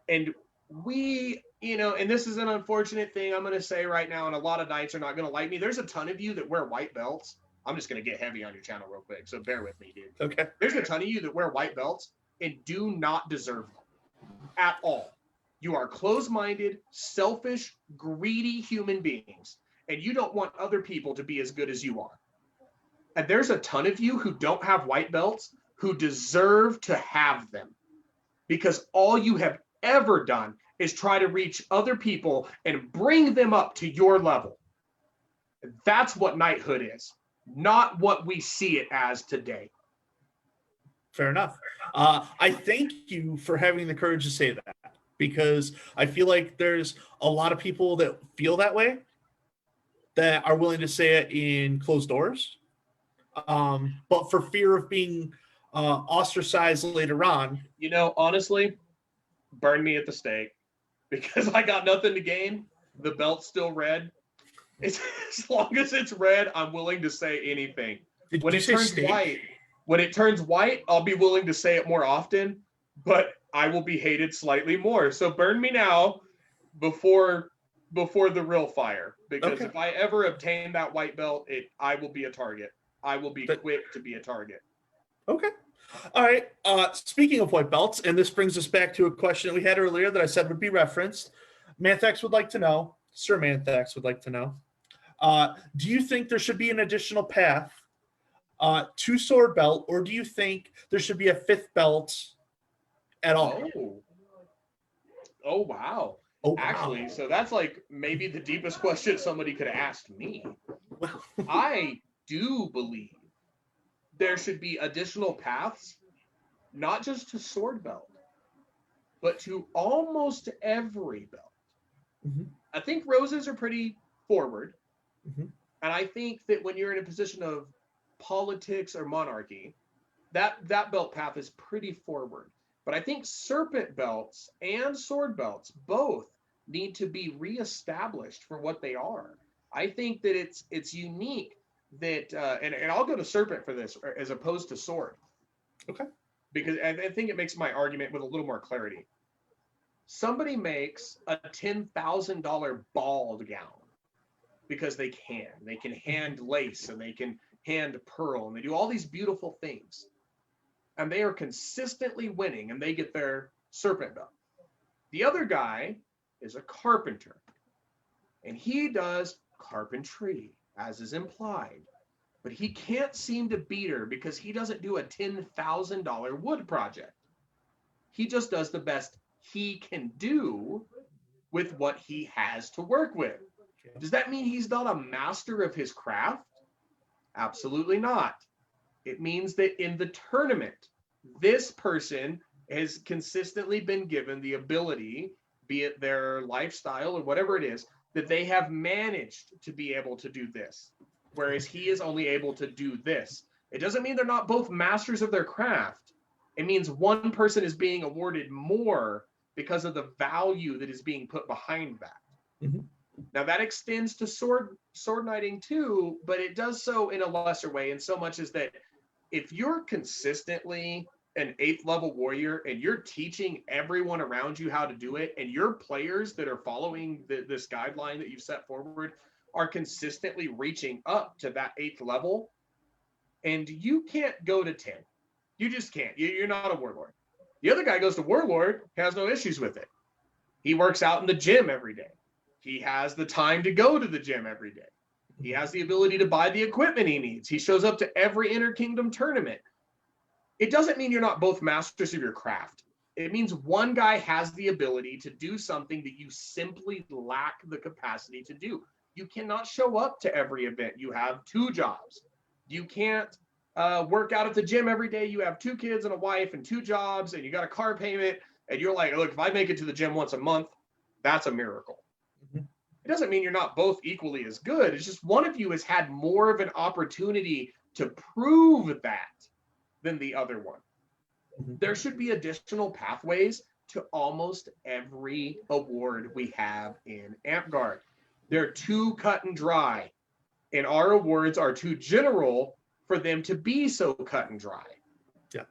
[SPEAKER 2] And we, you know, and this is an unfortunate thing I'm going to say right now, and a lot of knights are not going to like me. There's a ton of you that wear white belts. I'm just going to get heavy on your channel real quick, so bear with me, dude.
[SPEAKER 1] Okay.
[SPEAKER 2] There's a ton of you that wear white belts and do not deserve them at all. You are closed-minded, selfish, greedy human beings, and you don't want other people to be as good as you are. And there's a ton of you who don't have white belts who deserve to have them, because all you have ever done is try to reach other people and bring them up to your level. That's what knighthood is, not what we see it as today.
[SPEAKER 1] Fair enough. I thank you for having the courage to say that, because I feel like there's a lot of people that feel that way, that are willing to say it in closed doors. But for fear of being ostracized later on.
[SPEAKER 2] You know, honestly, burn me at the stake, because I got nothing to gain. The belt's still red. As long as it's red, I'm willing to say anything. When it turns white, I'll be willing to say it more often, but I will be hated slightly more. So burn me now before the real fire, because if I ever obtain that white belt, I will be a target. I will be quick to be a target.
[SPEAKER 1] Okay. All right. Speaking of white belts, and this brings us back to a question that we had earlier that I said would be referenced. Manthax would like to know, Sir Manthax would like to know, do you think there should be an additional path to sword belt, or do you think there should be a 5th belt at all?
[SPEAKER 2] Oh, wow. Oh, actually, wow. So that's like maybe the deepest question somebody could have asked me. I do believe there should be additional paths, not just to sword belt, but to almost every belt. Mm-hmm. I think roses are pretty forward. Mm-hmm. And I think that when you're in a position of politics or monarchy, that belt path is pretty forward. But I think serpent belts and sword belts both need to be reestablished for what they are. I think that it's unique that, and I'll go to serpent for this as opposed to sword. Okay. Because I think it makes my argument with a little more clarity. Somebody makes a $10,000 ball gown because they can hand lace, and they can hand pearl, and they do all these beautiful things. And they are consistently winning, and they get their serpent belt. The other guy is a carpenter, and he does carpentry, as is implied. But he can't seem to beat her because he doesn't do a $10,000 wood project. He just does the best he can do with what he has to work with. Does that mean he's not a master of his craft? Absolutely not. It means that in the tournament, this person has consistently been given the ability, be it their lifestyle or whatever it is, that they have managed to be able to do this, whereas he is only able to do this. It doesn't mean they're not both masters of their craft. It means one person is being awarded more because of the value that is being put behind that. Mm-hmm. Now that extends to sword knighting too, but it does so in a lesser way, in so much as that if you're consistently an 8th level warrior and you're teaching everyone around you how to do it, and your players that are following this guideline that you've set forward are consistently reaching up to that 8th level, and you can't go to 10. You just can't. You're not a warlord. The other guy goes to warlord, has no issues with it. He works out in the gym every day. He has the time to go to the gym every day. He has the ability to buy the equipment he needs. He shows up to every Inter-Kingdom tournament. It doesn't mean you're not both masters of your craft. It means one guy has the ability to do something that you simply lack the capacity to do. You cannot show up to every event. You have 2 jobs. You can't work out at the gym every day. You have 2 kids and a wife and 2 jobs, and you got a car payment. And you're like, look, if I make it to the gym once a month, that's a miracle. Mm-hmm. It doesn't mean you're not both equally as good. It's just one of you has had more of an opportunity to prove that than the other one. Mm-hmm. There should be additional pathways to almost every award we have in AmpGuard. They're too cut and dry, and our awards are too general for them to be so cut and dry.
[SPEAKER 1] Yeah.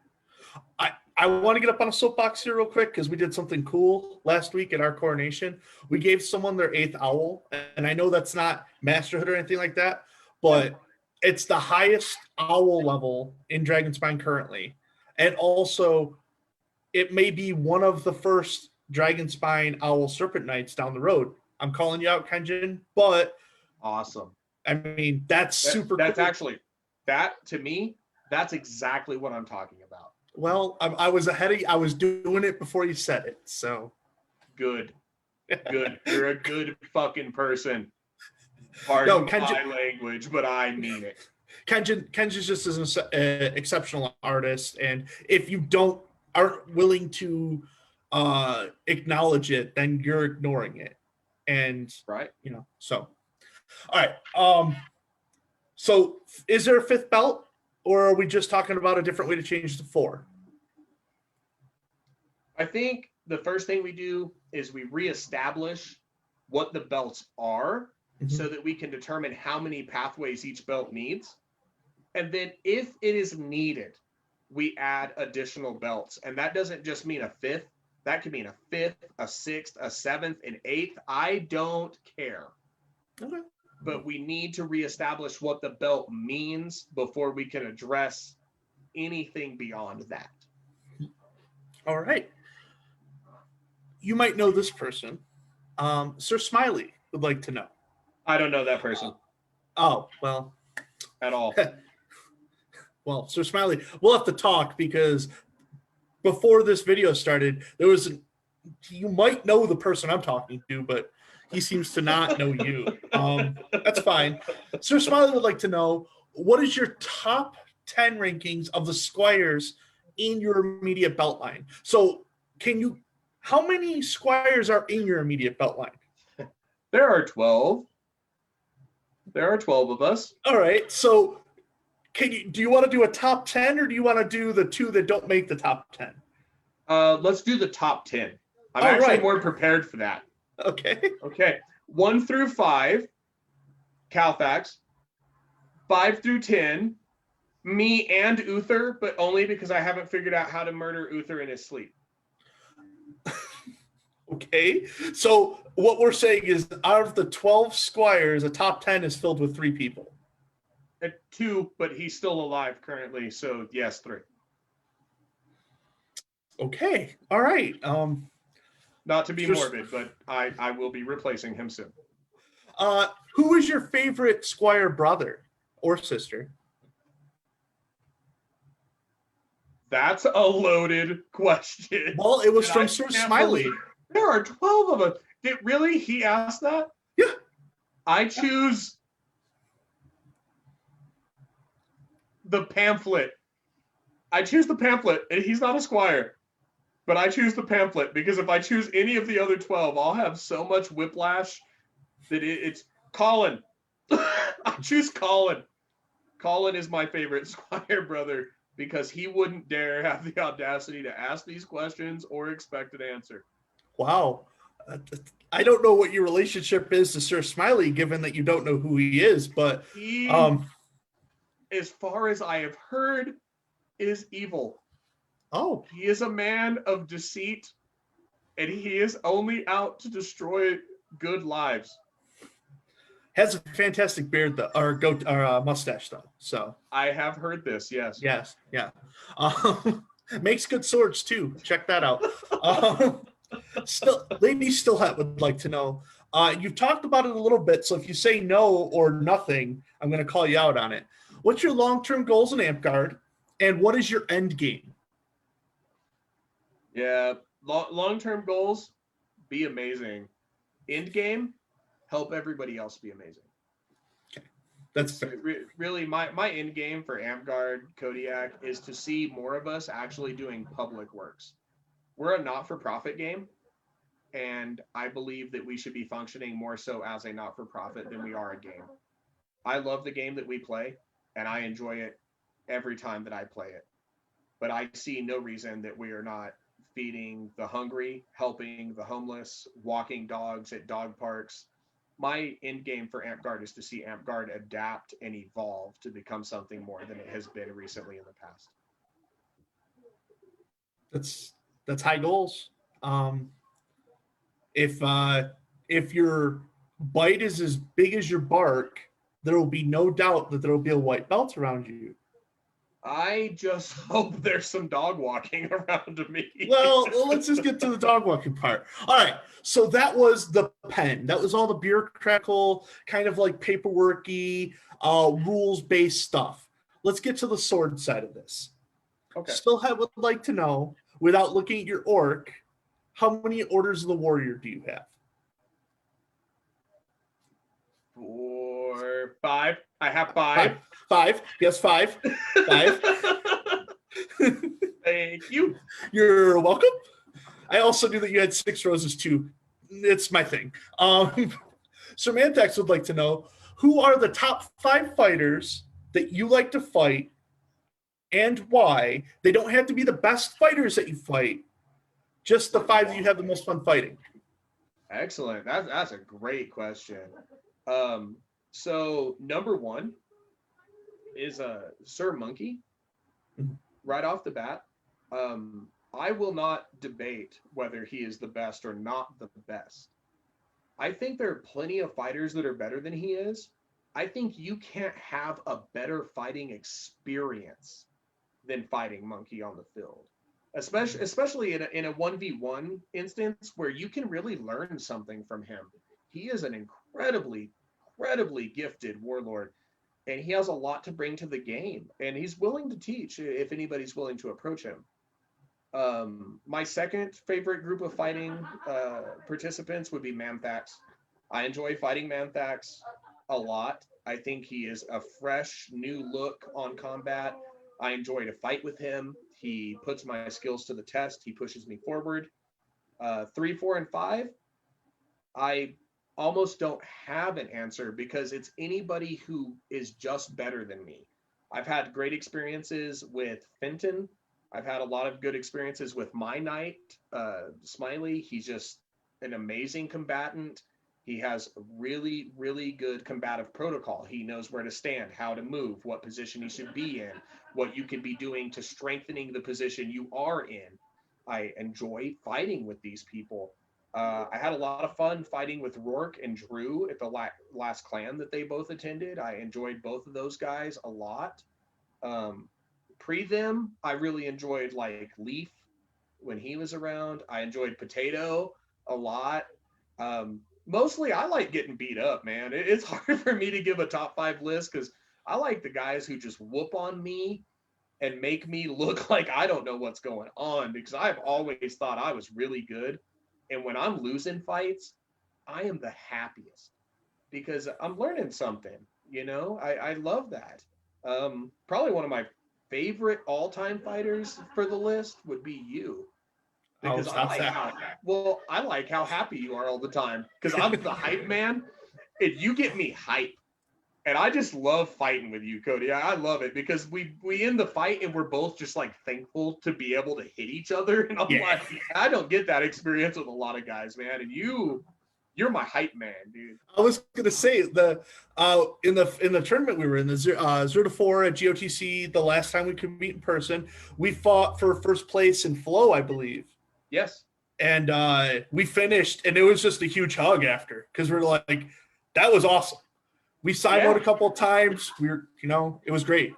[SPEAKER 1] I want to get up on a soapbox here real quick because we did something cool last week at our coronation. We gave someone their 8th owl, and I know that's not masterhood or anything like that, but it's the highest owl level in Dragonspine currently. And also, it may be one of the first Dragonspine Owl Serpent Knights down the road. I'm calling you out, Kenjin, but
[SPEAKER 2] awesome.
[SPEAKER 1] I mean, that's super
[SPEAKER 2] That's
[SPEAKER 1] cool.
[SPEAKER 2] Actually, that to me, that's exactly what I'm talking about.
[SPEAKER 1] Well, I was ahead of you. I was doing it before you said it, so.
[SPEAKER 2] Good. You're a good fucking person. Pardon my language, but I mean it.
[SPEAKER 1] Kenjin's just an exceptional artist, and if you aren't willing to acknowledge it, then you're ignoring it. And
[SPEAKER 2] right,
[SPEAKER 1] so all right. So is there a 5th belt, or are we just talking about a different way to change to 4?
[SPEAKER 2] I think the first thing we do is we reestablish what the belts are, so that we can determine how many pathways each belt needs. And then if it is needed, we add additional belts. And that doesn't just mean a 5th. That could mean a 5th, a 6th, a 7th, an 8th. I don't care. Okay. But we need to reestablish what the belt means before we can address anything beyond that.
[SPEAKER 1] All right. You might know this person. Sir Smiley would like to know.
[SPEAKER 2] I don't know that person.
[SPEAKER 1] Oh, well.
[SPEAKER 2] At all.
[SPEAKER 1] Well, Sir Smiley, we'll have to talk because before this video started, you might know the person I'm talking to, but he seems to not know you. That's fine. Sir Smiley would like to know, what is your top 10 rankings of the squires in your immediate belt line? So how many squires are in your immediate belt line?
[SPEAKER 2] There are 12. There are 12 of us.
[SPEAKER 1] All right. So do you want to do a top 10, or do you want to do the 2 that don't make the top 10?
[SPEAKER 2] Let's do the top 10. I'm actually more prepared for that.
[SPEAKER 1] Okay.
[SPEAKER 2] 1 through 5, Calfax. 5 through 10, me and Uther, but only because I haven't figured out how to murder Uther in his sleep.
[SPEAKER 1] Okay. So what we're saying is, out of the 12 squires, a top 10 is filled with 3 people.
[SPEAKER 2] 2, but he's still alive currently, so yes, 3.
[SPEAKER 1] Okay. All right.
[SPEAKER 2] Not to be morbid, but I will be replacing him soon.
[SPEAKER 1] Who is your favorite squire brother or sister?
[SPEAKER 2] That's a loaded question.
[SPEAKER 1] Well, it was from Sir Smiley.
[SPEAKER 2] There are 12 of us. Really? He asked that?
[SPEAKER 1] Yeah.
[SPEAKER 2] I choose the pamphlet. I choose the pamphlet, and he's not a squire. But I choose the pamphlet because if I choose any of the other 12, I'll have so much whiplash that it's Colin. I choose Colin. Colin is my favorite squire brother because he wouldn't dare have the audacity to ask these questions or expect an answer.
[SPEAKER 1] Wow. I don't know what your relationship is to Sir Smiley, given that you don't know who he is, but
[SPEAKER 2] as far as I have heard, is evil.
[SPEAKER 1] Oh.
[SPEAKER 2] He is a man of deceit, and he is only out to destroy good lives.
[SPEAKER 1] Has a fantastic beard, though, or mustache, though. So
[SPEAKER 2] I have heard this. Yes.
[SPEAKER 1] Yes. Yeah. Makes good swords too. Check that out. Lady Stillhat would like to know, You've talked about it a little bit, so if you say no or nothing, I'm going to call you out on it. What's your long-term goals in AmpGuard, and what is your end game?
[SPEAKER 2] Yeah, long-term goals, be amazing. End game, help everybody else be amazing.
[SPEAKER 1] That's fair.
[SPEAKER 2] Really my end game for AmpGuard Kodiak is to see more of us actually doing public works. We're a not-for-profit game, and I believe that we should be functioning more so as a not-for-profit than we are a game. I love the game that we play, and I enjoy it every time that I play it. But I see no reason that we are not feeding the hungry, helping the homeless, walking dogs at dog parks. My end game for AmpGuard is to see AmpGuard adapt and evolve to become something more than it has been recently in the past.
[SPEAKER 1] That's high goals. If your bite is as big as your bark, there will be no doubt that there will be a white belt around you.
[SPEAKER 2] I just hope there's some dog walking around me.
[SPEAKER 1] Well, let's just get to the dog walking part. All right. So that was the pen. That was all the bureaucratical, kind of like paperworky, rules-based stuff. Let's get to the sword side of this.
[SPEAKER 2] Okay.
[SPEAKER 1] Still would like to know, without looking at your orc, how many Orders of the Warrior do you have?
[SPEAKER 2] 4, 5. I have 5.
[SPEAKER 1] 5. Yes, 5. 5.
[SPEAKER 2] Thank you.
[SPEAKER 1] You're welcome. I also knew that you had 6 roses too. It's my thing. Sir Mantax would like to know, who are the top 5 fighters that you like to fight and why? They don't have to be the best fighters that you fight, just the 5 that you have the most fun fighting.
[SPEAKER 2] Excellent. That's a great question. So number 1 is Sir Monkey. Right off the bat, I will not debate whether he is the best or not the best. I think there are plenty of fighters that are better than he is. I think you can't have a better fighting experience than fighting Monkey on the field, especially in a 1v1 instance where you can really learn something from him. He is an incredibly gifted warlord, and he has a lot to bring to the game, and he's willing to teach if anybody's willing to approach him. My second favorite group of fighting participants would be Manthax. I enjoy fighting Manthax a lot. I think he is a fresh new look on combat. I enjoy to fight with him. He puts my skills to the test. He pushes me forward. 3, 4, and 5, I almost don't have an answer because it's anybody who is just better than me. I've had great experiences with Fenton. I've had a lot of good experiences with my knight, Smiley. He's just an amazing combatant. He has really, really good combative protocol. He knows where to stand, how to move, what position he should be in, what you can be doing to strengthening the position you are in. I enjoy fighting with these people. I had a lot of fun fighting with Rourke and Drew at the last clan that they both attended. I enjoyed both of those guys a lot. Pre them, I really enjoyed like Leaf when he was around. I enjoyed Potato a lot. Mostly I like getting beat up, man. It's hard for me to give a top 5 list because I like the guys who just whoop on me and make me look like I don't know what's going on, because I've always thought I was really good. And when I'm losing fights, I am the happiest because I'm learning something, I love that. Probably one of my favorite all-time fighters for the list would be you. Because I like how happy you are all the time. Because I'm the hype man, and you get me hype. And I just love fighting with you, Cody. I love it because we end the fight and we're both just like thankful to be able to hit each other. And I'm like, I don't get that experience with a lot of guys, man. And you're my hype man, dude.
[SPEAKER 1] I was gonna say in the tournament we were in, the 0-4 at GOTC, the last time we could meet in person, we fought for first place in Flow, I believe.
[SPEAKER 2] Yes.
[SPEAKER 1] And we finished, and it was just a huge hug after because we're like, that was awesome. We simoed a couple of times. We were, it was great.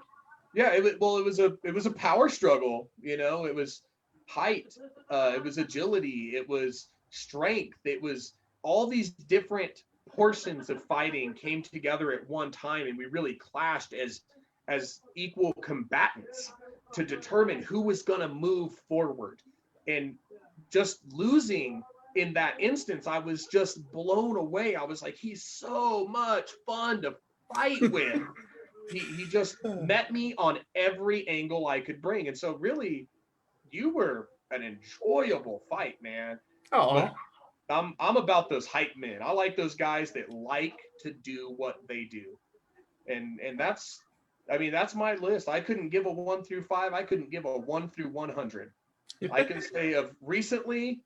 [SPEAKER 2] Yeah, it was a power struggle. It was height, it was agility, it was strength, it was all these different portions of fighting came together at one time, and we really clashed as equal combatants to determine who was going to move forward. And just losing in that instance, I was just blown away. I was like, he's so much fun to fight with. He just met me on every angle I could bring. And so really, you were an enjoyable fight, man.
[SPEAKER 1] Oh,
[SPEAKER 2] But I'm about those hype men. I like those guys that like to do what they do. And that's, I mean, that's my list. I couldn't give a 1 through 5. I couldn't give a 1 through 100. I can say of recently,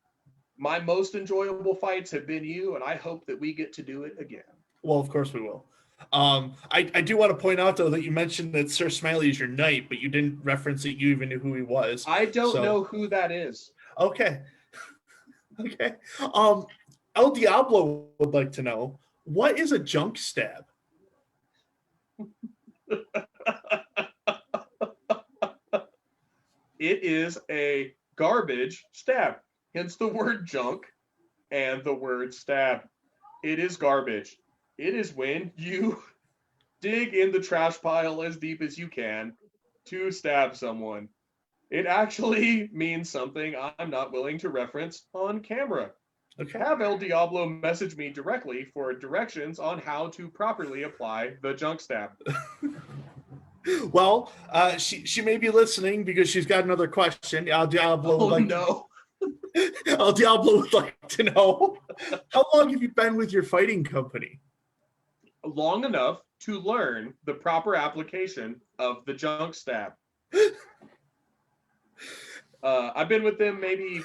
[SPEAKER 2] my most enjoyable fights have been you, and I hope that we get to do it again.
[SPEAKER 1] well, of course we will. I do want to point out though that you mentioned that Sir Smiley is your knight, but you didn't reference that you even knew who he was.
[SPEAKER 2] I don't know who that is.
[SPEAKER 1] Okay. Okay. El Diablo would like to know, what is a junk stab?
[SPEAKER 2] It is a garbage stab, hence the word junk and the word stab. It is garbage. It is when you dig in the trash pile as deep as you can to stab someone. It actually means something I'm not willing to reference on camera.
[SPEAKER 1] Okay.
[SPEAKER 2] Have El Diablo message me directly for directions on how to properly apply the junk stab.
[SPEAKER 1] Well, she may be listening because she's got another question. El Diablo would like El Diablo would like to know, how long have you been with your fighting company?
[SPEAKER 2] Long enough to learn the proper application of the junk stab. I've been with them maybe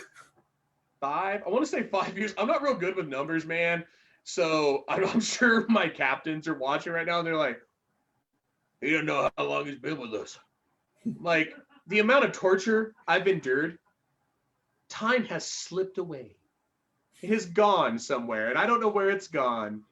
[SPEAKER 2] I want to say 5 years. I'm not real good with numbers, man. So I'm sure my captains are watching right now and they're like, you don't know how long he's been with us. Like, the amount of torture I've endured, time has slipped away. It has gone somewhere, and I don't know where it's gone.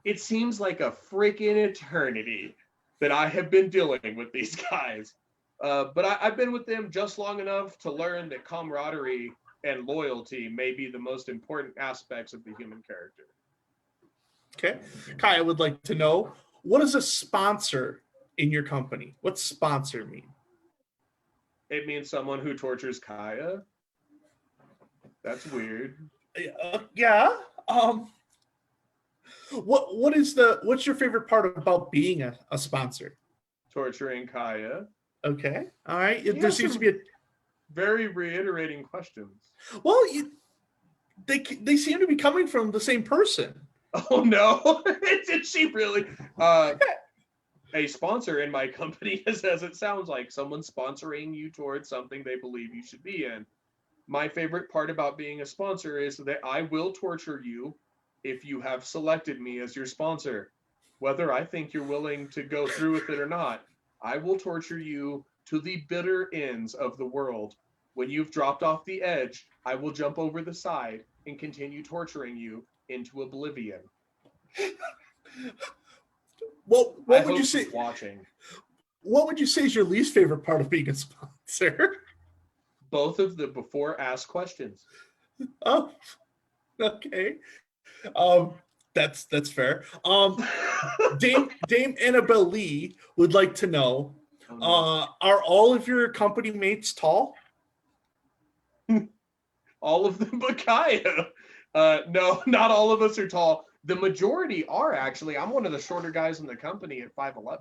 [SPEAKER 2] It seems like a freaking eternity that I have been dealing with these guys. But I've been with them just long enough to learn that camaraderie and loyalty may be the most important aspects of the human character.
[SPEAKER 1] Okay. Kai, I would like to know, what is a sponsor in your company? What's sponsor mean?
[SPEAKER 2] It means someone who tortures Kaya. That's weird.
[SPEAKER 1] Yeah. What's your favorite part about being a sponsor?
[SPEAKER 2] Torturing Kaya.
[SPEAKER 1] Okay. All right. There seems to be a
[SPEAKER 2] very reiterating questions.
[SPEAKER 1] Well, they seem to be coming from the same person.
[SPEAKER 2] Oh no! Did she really? A sponsor in my company is, as it sounds like, someone sponsoring you towards something they believe you should be in. My favorite part about being a sponsor is that I will torture you if you have selected me as your sponsor. Whether I think you're willing to go through with it or not, I will torture you to the bitter ends of the world. When you've dropped off the edge, I will jump over the side and continue torturing you into oblivion.
[SPEAKER 1] Well, what would you say?
[SPEAKER 2] Watching.
[SPEAKER 1] What would you say is your least favorite part of being a sponsor?
[SPEAKER 2] Both of the before asked questions.
[SPEAKER 1] Oh, okay. That's fair. Dame Annabelle Lee would like to know, are all of your company mates tall?
[SPEAKER 2] All of them but Kaya. No, not all of us are tall. The majority are actually. I'm one of the shorter guys in the company at 5'11".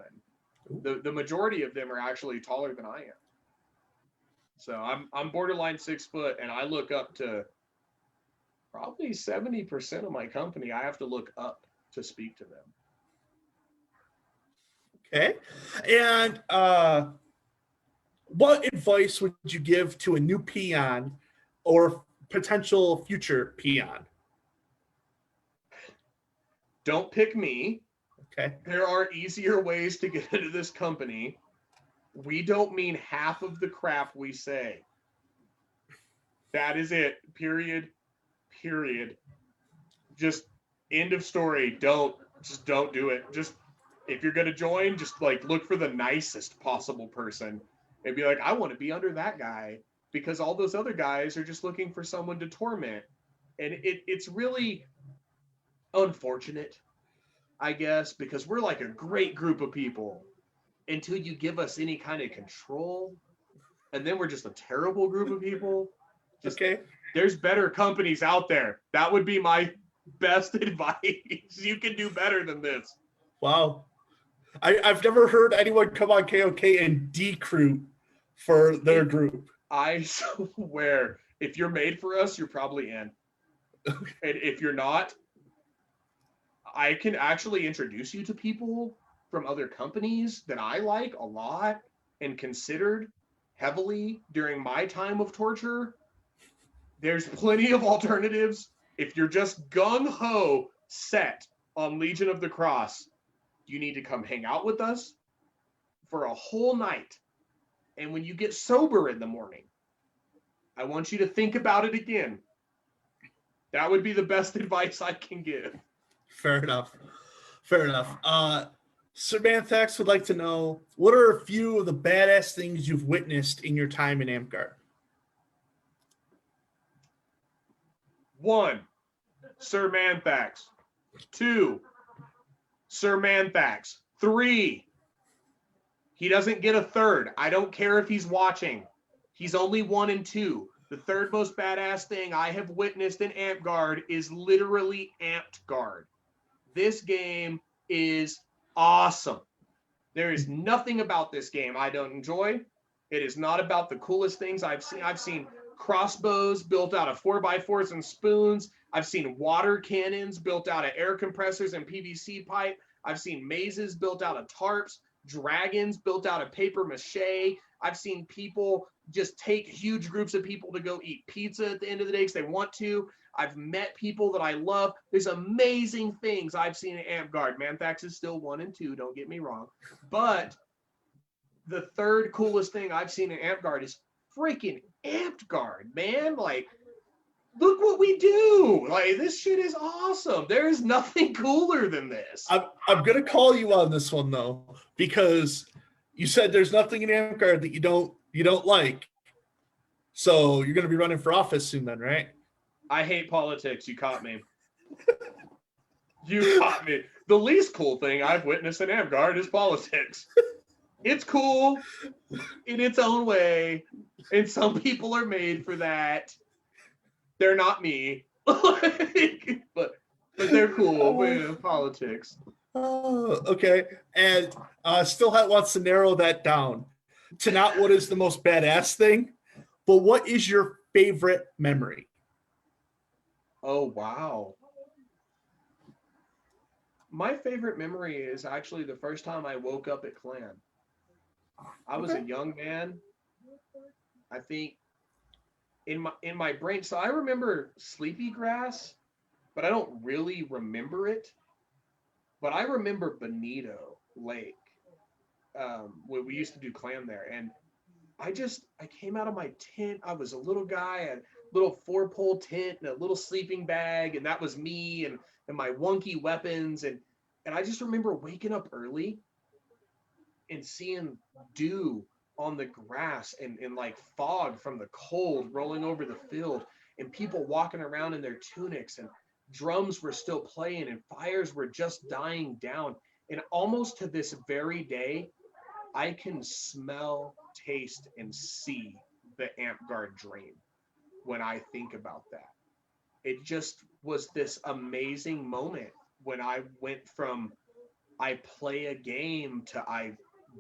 [SPEAKER 2] The majority of them are actually taller than I am. So I'm borderline 6 foot, and I look up to probably 70% of my company. I have to look up to speak to them.
[SPEAKER 1] Okay. And what advice would you give to a new peon or potential future peon?
[SPEAKER 2] Don't pick me.
[SPEAKER 1] Okay.
[SPEAKER 2] There are easier ways to get into this company. We don't mean half of the crap we say. That is it. Period. Just end of story. Don't do it. Just, if you're going to join, just like look for the nicest possible person and be like, I want to be under that guy, because all those other guys are just looking for someone to torment. And it's really, unfortunate, I guess, because we're like a great group of people until you give us any kind of control. And then we're just a terrible group of people. Just,
[SPEAKER 1] Okay.
[SPEAKER 2] there's better companies out there. That would be my best advice. You can do better than this.
[SPEAKER 1] Wow. I've never heard anyone come on KOK and decruit for their group.
[SPEAKER 2] I swear, if you're made for us, you're probably in. And if you're not, I can actually introduce you to people from other companies that I like a lot and considered heavily during my time of torture. There's plenty of alternatives. If you're just gung-ho set on Legion of the Cross, you need to come hang out with us for a whole night. And when you get sober in the morning, I want you to think about it again. That would be the best advice I can give.
[SPEAKER 1] Fair enough. Fair enough. Sir Manthax would like to know, what are a few of the badass things you've witnessed in your time in Amtgard?
[SPEAKER 2] 1, Sir Manthax. 2, Sir Manthax. 3, he doesn't get a third. I don't care if he's watching. He's only 1 and 2. The third most badass thing I have witnessed in Amtgard is literally Amtgard. This game is awesome. There is nothing about this game I don't enjoy. It is not about the coolest things I've seen. I've seen crossbows built out of 4x4s and spoons. I've seen water cannons built out of air compressors and PVC pipe. I've seen mazes built out of tarps, dragons built out of paper mache. I've seen people just take huge groups of people to go eat pizza at the end of the day because they want to. I've met people that I love. There's amazing things I've seen in Amtgard. Manthax is still 1 and 2, don't get me wrong. But the third coolest thing I've seen in Amtgard is freaking Amtgard, man. Like, look what we do. Like, this shit is awesome. There is nothing cooler than this.
[SPEAKER 1] I'm going to call you on this one, though, because you said there's nothing in Amtgard that you don't like. So you're going to be running for office soon then, right?
[SPEAKER 2] I hate politics. You caught me. You caught me. The least cool thing I've witnessed in Amtgard is politics. It's cool in its own way, and some people are made for that. They're not me, but they're cool with politics.
[SPEAKER 1] Oh, okay. And Stillhat wants to narrow that down to not what is the most badass thing, but what is your favorite memory?
[SPEAKER 2] Oh, wow. My favorite memory is actually the first time I woke up at Clan. I was a young man. I think in my brain, so I remember Sleepy Grass, but I don't really remember it. But I remember Bonito Lake, where we used to do Clan there. And I came out of my tent. I was a little guy, a little 4-pole tent and a little sleeping bag. And that was me and my wonky weapons. And I just remember waking up early and seeing dew on the grass and like fog from the cold rolling over the field and people walking around in their tunics and drums were still playing and fires were just dying down. And almost to this very day, I can smell, taste, and see the Amtgard dream when I think about that. It just was this amazing moment when I went from I play a game to I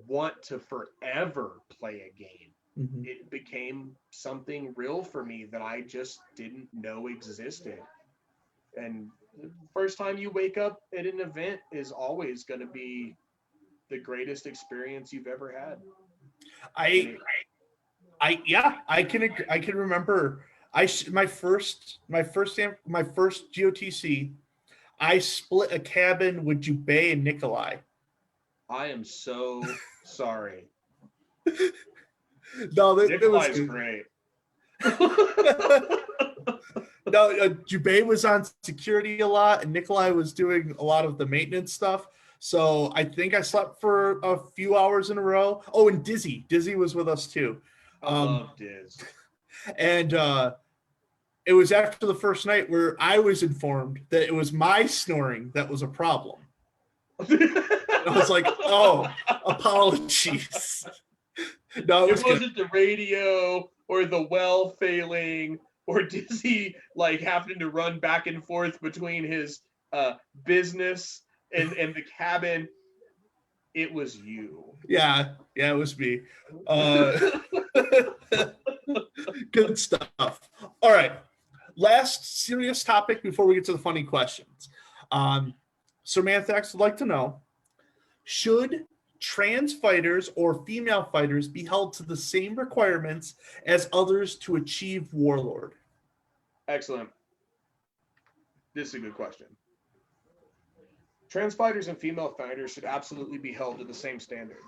[SPEAKER 2] want to forever play a game. Mm-hmm. It became something real for me that I just didn't know existed. And the first time you wake up at an event is always going to be the greatest experience you've ever had.
[SPEAKER 1] I can remember my first GOTC. I split a cabin with Jubei and Nikolai.
[SPEAKER 2] I am so sorry.
[SPEAKER 1] No,
[SPEAKER 2] Nikolai's great.
[SPEAKER 1] No, Jubei was on security a lot, and Nikolai was doing a lot of the maintenance stuff. So I think I slept for a few hours in a row. Oh, and Dizzy was with us too.
[SPEAKER 2] I love Diz.
[SPEAKER 1] And it was after the first night where I was informed that it was my snoring that was a problem. I was like, oh, apologies. No,
[SPEAKER 2] It
[SPEAKER 1] was good.
[SPEAKER 2] wasn't the radio or the well failing or Dizzy like having to run back and forth between his business and the cabin. It was you.
[SPEAKER 1] Yeah, it was me. Good stuff. All right. Last serious topic before we get to the funny questions. Sir Manthax would like to know, should trans fighters or female fighters be held to the same requirements as others to achieve Warlord?
[SPEAKER 2] Excellent. This is a good question. Trans fighters and female fighters should absolutely be held to the same standard.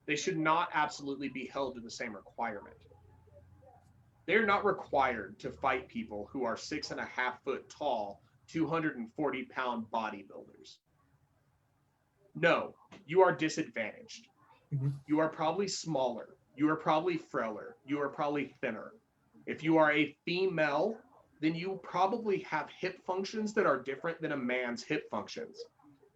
[SPEAKER 2] They should not absolutely be held to the same requirement. They're not required to fight people who are 6.5 foot tall, 240-pound bodybuilders. No, you are disadvantaged.
[SPEAKER 1] Mm-hmm.
[SPEAKER 2] You are probably smaller. You are probably frailer. You are probably thinner. If you are a female, then you probably have hip functions that are different than a man's hip functions.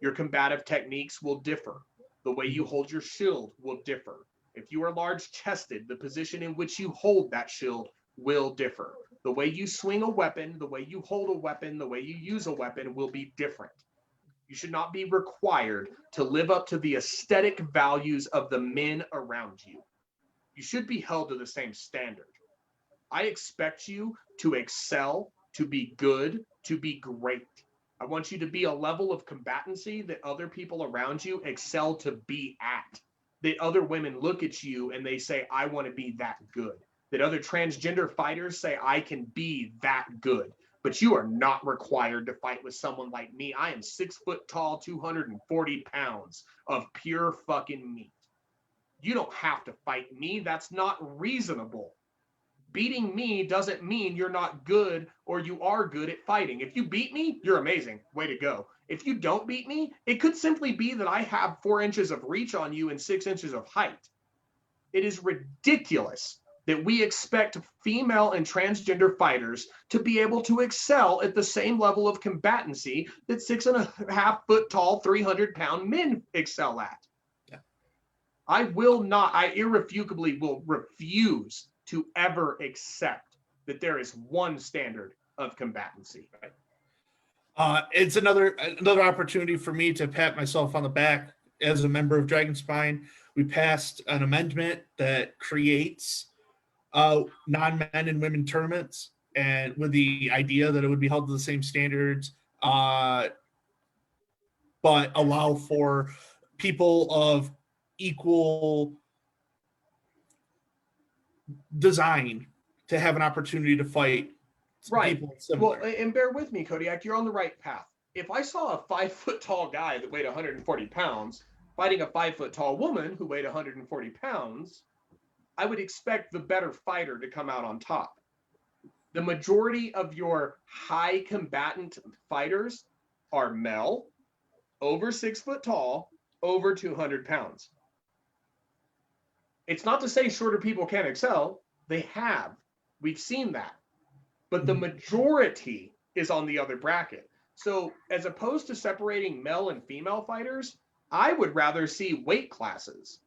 [SPEAKER 2] Your combative techniques will differ. The way you hold your shield will differ. If you are large chested, the position in which you hold that shield will differ. The way you swing a weapon, the way you hold a weapon, the way you use a weapon will be different. You should not be required to live up to the aesthetic values of the men around you. You should be held to the same standard. I expect you to excel, to be good, to be great. I want you to be a level of combatancy that other people around you excel to be at. That other women look at you and they say, I want to be that good. That other transgender fighters say, I can be that good. But you are not required to fight with someone like me. I am 6 foot tall, 240 pounds of pure fucking meat. You don't have to fight me. That's not reasonable. Beating me doesn't mean you're not good or you are good at fighting. If you beat me, you're amazing. Way to go. If you don't beat me, it could simply be that I have 4 inches of reach on you and 6 inches of height. It is ridiculous that we expect female and transgender fighters to be able to excel at the same level of combatancy that 6.5 foot tall, 300-pound men excel at.
[SPEAKER 1] Yeah.
[SPEAKER 2] I irrefutably will refuse to ever accept that there is one standard of combatancy.
[SPEAKER 1] It's another opportunity for me to pat myself on the back. As a member of Dragon Spine, we passed an amendment that creates non-men and women tournaments, and with the idea that it would be held to the same standards, but allow for people of equal design to have an opportunity to fight.
[SPEAKER 2] Right. Well, and bear with me, Kodiak, you're on the right path. If I saw a 5 foot tall guy that weighed 140 pounds fighting a 5 foot tall woman who weighed 140 pounds, I would expect the better fighter to come out on top. The majority of your high combatant fighters are male, over 6 foot tall, over 200 pounds. It's not to say shorter people can't excel. They have. We've seen that. But the majority is on the other bracket. So as opposed to separating male and female fighters, I would rather see weight classes.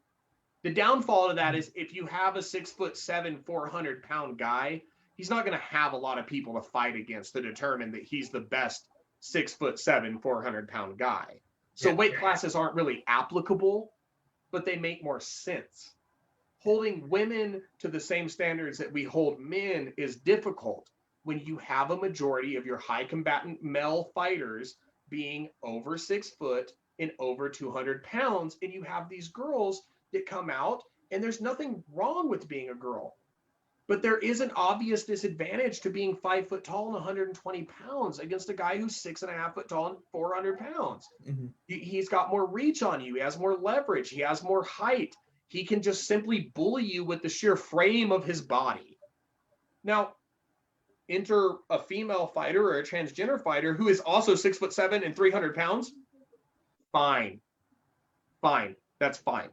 [SPEAKER 2] The downfall of that is if you have a 6'7", 400-pound guy, he's not going to have a lot of people to fight against to determine that he's the best 6'7", 400-pound guy. So weight classes aren't really applicable, but they make more sense. Holding women to the same standards that we hold men is difficult when you have a majority of your high combatant male fighters being over 6 foot and over 200 pounds, and you have these girls that come out, and there's nothing wrong with being a girl. But there is an obvious disadvantage to being 5 foot tall and 120 pounds against a guy who's 6.5 foot tall and 400 pounds. Mm-hmm. He's got more reach on you. He has more leverage. He has more height. He can just simply bully you with the sheer frame of his body. Now, enter a female fighter or a transgender fighter who is also 6'7" and 300 pounds. Fine. That's fine.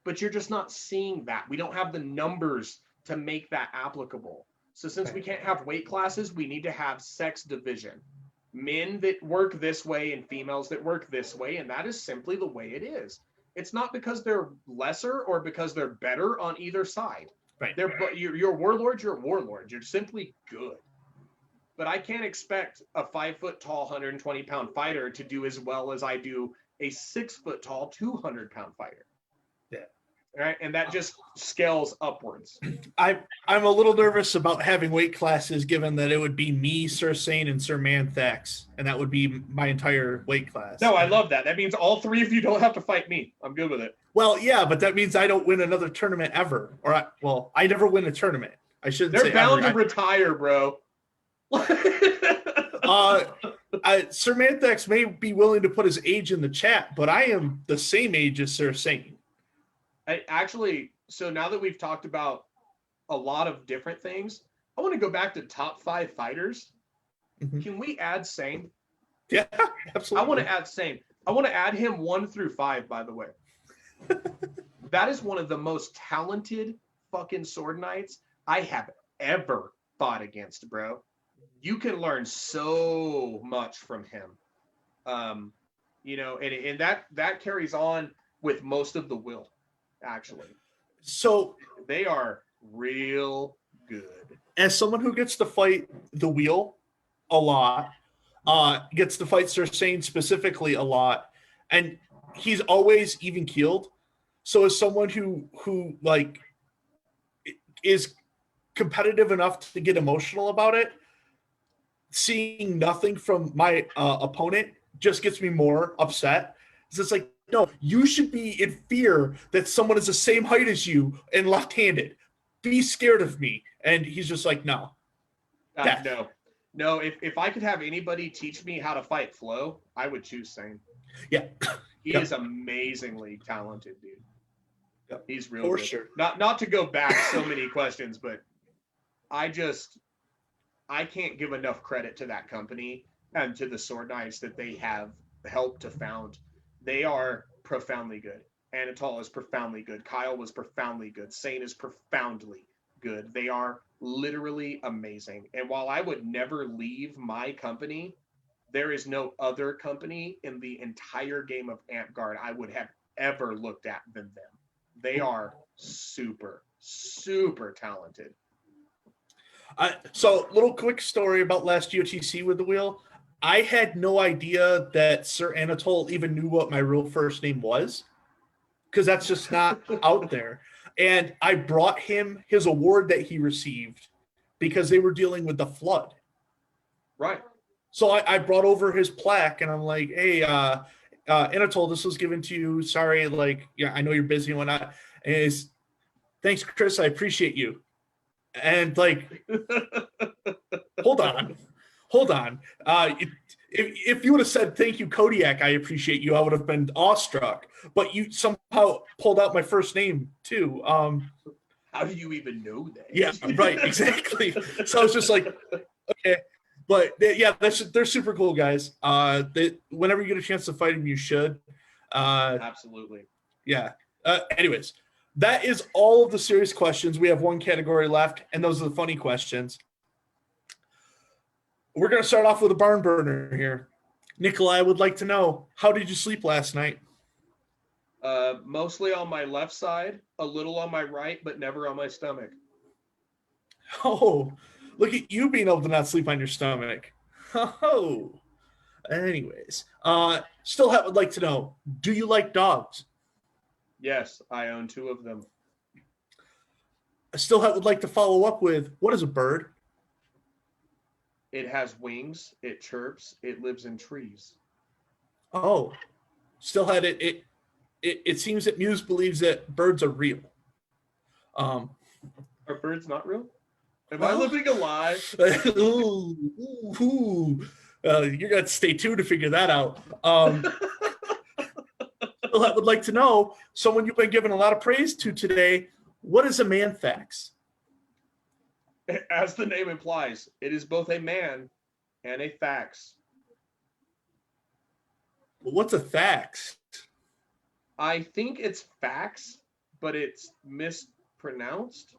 [SPEAKER 2] But you're just not seeing that. We don't have the numbers to make that applicable. So since we can't have weight classes, we need to have sex division. Men that work this way and females that work this way, and that is simply the way it is. It's not because they're lesser or because they're better on either side.
[SPEAKER 1] Right.
[SPEAKER 2] You're warlord, you're a warlord. You're simply good. But I can't expect a 5 foot tall, 120-pound fighter to do as well as I do a 6 foot tall, 200-pound fighter.
[SPEAKER 1] Yeah.
[SPEAKER 2] Right. And that just scales upwards.
[SPEAKER 1] I'm a little nervous about having weight classes, given that it would be me, Sir Sane, and Sir Manthax, and that would be my entire weight class.
[SPEAKER 2] No, I love that. That means all three of you don't have to fight me. I'm good with it.
[SPEAKER 1] Well, yeah, but that means I don't win another tournament ever. I never win a tournament. I shouldn't
[SPEAKER 2] They're
[SPEAKER 1] say
[SPEAKER 2] bound
[SPEAKER 1] ever.
[SPEAKER 2] to retire, bro.
[SPEAKER 1] Sir Manthax may be willing to put his age in the chat, but I am the same age as Sir Sane.
[SPEAKER 2] So now that we've talked about a lot of different things, I want to go back to top 5 fighters.
[SPEAKER 1] Mm-hmm.
[SPEAKER 2] Can we add Sane?
[SPEAKER 1] Yeah, absolutely.
[SPEAKER 2] I want to add Sane. I want to add him 1 through 5, by the way. That is one of the most talented fucking sword knights I have ever fought against, bro. You can learn so much from him. And that carries on with most of the will, actually.
[SPEAKER 1] So
[SPEAKER 2] they are real good.
[SPEAKER 1] As someone who gets to fight the wheel a lot, gets to fight Sir Sane specifically a lot, and he's always even keeled. So as someone who like is competitive enough to get emotional about it, seeing nothing from my opponent just gets me more upset. It's like, no, you should be in fear that someone is the same height as you and left-handed. Be scared of me. And he's just like, no.
[SPEAKER 2] No. If I could have anybody teach me how to fight Flo, I would choose Sane.
[SPEAKER 1] Yeah.
[SPEAKER 2] He is amazingly talented, dude.
[SPEAKER 1] Yep.
[SPEAKER 2] He's real
[SPEAKER 1] For
[SPEAKER 2] good.
[SPEAKER 1] sure.
[SPEAKER 2] Not to go back so many questions, but I can't give enough credit to that company and to the Sword Knights that they have helped to found. They are profoundly good. Anatol is profoundly good. Kyle was profoundly good. Sane is profoundly good. They are literally amazing. And while I would never leave my company, there is no other company in the entire game of Amtgard I would have ever looked at than them. They are super, super talented.
[SPEAKER 1] So, little quick story about last UTC with the wheel. I had no idea that Sir Anatol even knew what my real first name was, because that's just not out there. And I brought him his award that he received because they were dealing with the flood.
[SPEAKER 2] Right.
[SPEAKER 1] So I brought over his plaque, and I'm like, hey, Anatol, this was given to you. Sorry, I know you're busy and whatnot. And thanks, Chris. I appreciate you. And hold on. If you would have said thank you, Kodiak, I appreciate you, I would have been awestruck. But you somehow pulled out my first name too.
[SPEAKER 2] How do you even know that?
[SPEAKER 1] Yeah, right, exactly. So I was just like, okay. But they're super cool guys. Whenever you get a chance to fight them, you should.
[SPEAKER 2] Absolutely.
[SPEAKER 1] Yeah. Anyways, that is all of the serious questions. We have one category left, and those are the funny questions. We're going to start off with a barn burner here. Nikolai would like to know, how did you sleep last night?
[SPEAKER 2] Mostly on my left side, a little on my right, but never on my stomach.
[SPEAKER 1] Oh, look at you being able to not sleep on your stomach. Oh. Anyways, Stillhat would like to know, do you like dogs?
[SPEAKER 2] Yes, I own 2 of them.
[SPEAKER 1] Stillhat would like to follow up with, what is a bird?
[SPEAKER 2] It has wings, it chirps, it lives in trees.
[SPEAKER 1] Oh, Stillhat, it seems that Muse believes that birds are real.
[SPEAKER 2] Are birds not real? Am I living a lie?
[SPEAKER 1] You're going to stay tuned to figure that out. Stillhat would like to know, someone you've been giving a lot of praise to today, what is a Manthax?
[SPEAKER 2] As the name implies, it is both a man and a fax.
[SPEAKER 1] What's a thax?
[SPEAKER 2] I think it's fax, but it's mispronounced.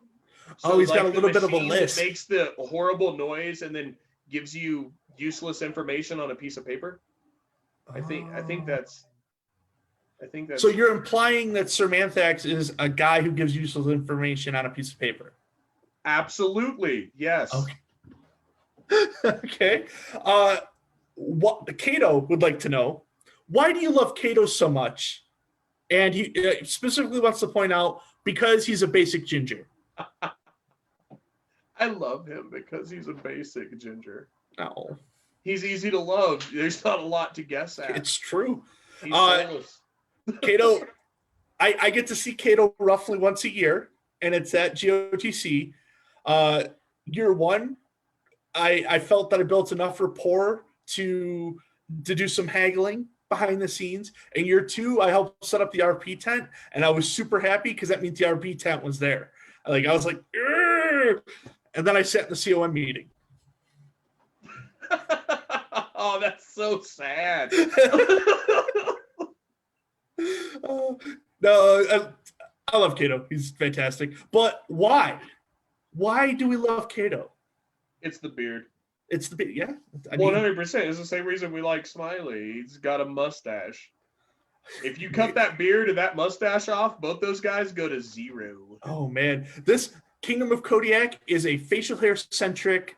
[SPEAKER 1] Oh, he's got a
[SPEAKER 2] the
[SPEAKER 1] little bit of a
[SPEAKER 2] machine that
[SPEAKER 1] list.
[SPEAKER 2] makes the horrible noise and then gives you useless information on a piece of paper. I think that's.
[SPEAKER 1] So you're implying that Sir Manthax is a guy who gives useless information on a piece of paper?
[SPEAKER 2] Absolutely, yes.
[SPEAKER 1] Okay. Okay. What Cato would like to know, why do you love Cato so much? And he specifically wants to point out, because he's a basic ginger.
[SPEAKER 2] I love him because he's a basic ginger.
[SPEAKER 1] Oh.
[SPEAKER 2] He's easy to love. There's not a lot to guess at.
[SPEAKER 1] It's true.
[SPEAKER 2] He's soulless.
[SPEAKER 1] Cato, I get to see Cato roughly once a year, and it's at GOTC. Year one, I felt that I built enough rapport to do some haggling behind the scenes. And year two, I helped set up the RP tent, and I was super happy because that means the RP tent was there. I was like, "Urgh!" And then I sat in the COM meeting.
[SPEAKER 2] Oh, that's so sad.
[SPEAKER 1] No, I love Cato. He's fantastic. But why? Why do we love Cato?
[SPEAKER 2] It's the beard.
[SPEAKER 1] It's the yeah.
[SPEAKER 2] 100%. It's the same reason we like Smiley. He's got a mustache. If you cut that beard and that mustache off, both those guys go to 0.
[SPEAKER 1] Oh man, this Kingdom of Kodiak is a facial hair centric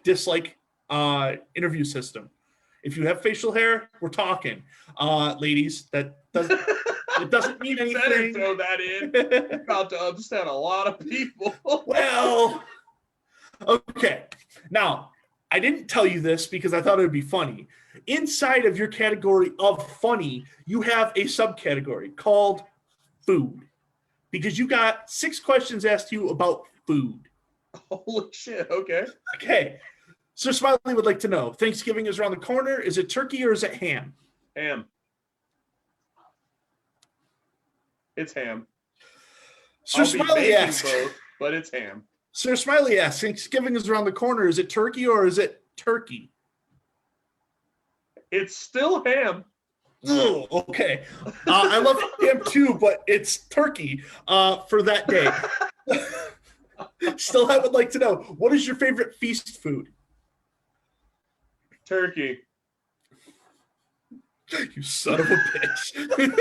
[SPEAKER 1] dislike interview system. If you have facial hair, we're talking, ladies. That doesn't it doesn't mean anything.
[SPEAKER 2] Better throw that in. You're about to upset a lot of people.
[SPEAKER 1] Well, okay. Now, I didn't tell you this because I thought it would be funny. Inside of your category of funny, you have a subcategory called food, because you got 6 questions asked you about food.
[SPEAKER 2] Holy shit. Okay.
[SPEAKER 1] Okay. So Smiley would like to know, Thanksgiving is around the corner. Is it turkey or is it ham?
[SPEAKER 2] Ham. It's ham.
[SPEAKER 1] Sir Smiley asks,
[SPEAKER 2] both, but it's ham.
[SPEAKER 1] Sir Smiley asks, Thanksgiving is around the corner. Is it turkey or is it turkey?
[SPEAKER 2] It's still ham.
[SPEAKER 1] Oh, okay. I love ham too, but it's turkey for that day. Still, I would like to know, what is your favorite feast food?
[SPEAKER 2] Turkey.
[SPEAKER 1] You son of a bitch.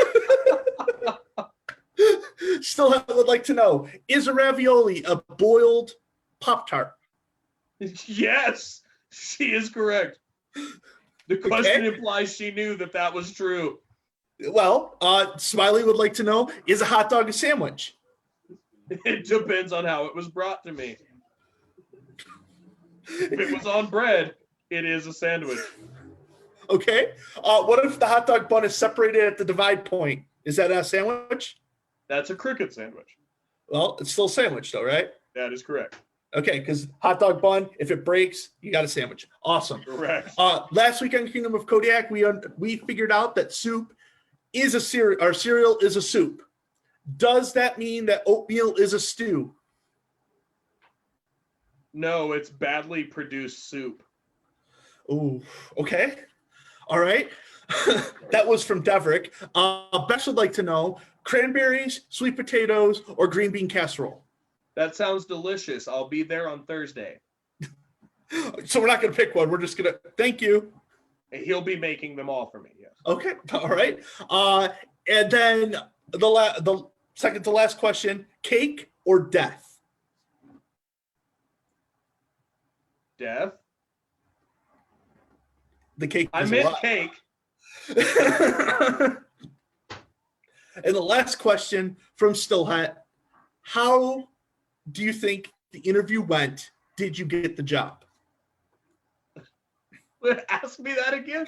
[SPEAKER 1] Still, I would like to know, is a ravioli a boiled Pop-Tart?
[SPEAKER 2] Yes, she is correct. The question implies she knew that was true.
[SPEAKER 1] Well, Smiley would like to know, is a hot dog a sandwich?
[SPEAKER 2] It depends on how it was brought to me. If it was on bread, it is a sandwich.
[SPEAKER 1] Okay. What if the hot dog bun is separated at the divide point? Is that a sandwich?
[SPEAKER 2] That's a cricket sandwich.
[SPEAKER 1] Well, it's still a sandwich though, right?
[SPEAKER 2] That is correct.
[SPEAKER 1] Okay, because hot dog bun, if it breaks, you got a sandwich. Awesome.
[SPEAKER 2] Correct.
[SPEAKER 1] Last week on Kingdom of Kodiak, we figured out that soup is a cereal, or cereal is a soup. Does that mean that oatmeal is a stew?
[SPEAKER 2] No, it's badly produced soup.
[SPEAKER 1] Oh, okay. All right. That was from Deverick. Bess would like to know, cranberries, sweet potatoes, or green bean casserole?
[SPEAKER 2] That sounds delicious. I'll be there on Thursday.
[SPEAKER 1] So we're not going to pick one. We're just going to, thank you.
[SPEAKER 2] He'll be making them all for me, yes.
[SPEAKER 1] Okay. All right. And then the second to last question, cake or death?
[SPEAKER 2] Death?
[SPEAKER 1] The cake.
[SPEAKER 2] I meant cake.
[SPEAKER 1] And the last question from Stillhat, how do you think the interview went? Did you get the job?
[SPEAKER 2] Ask me that again.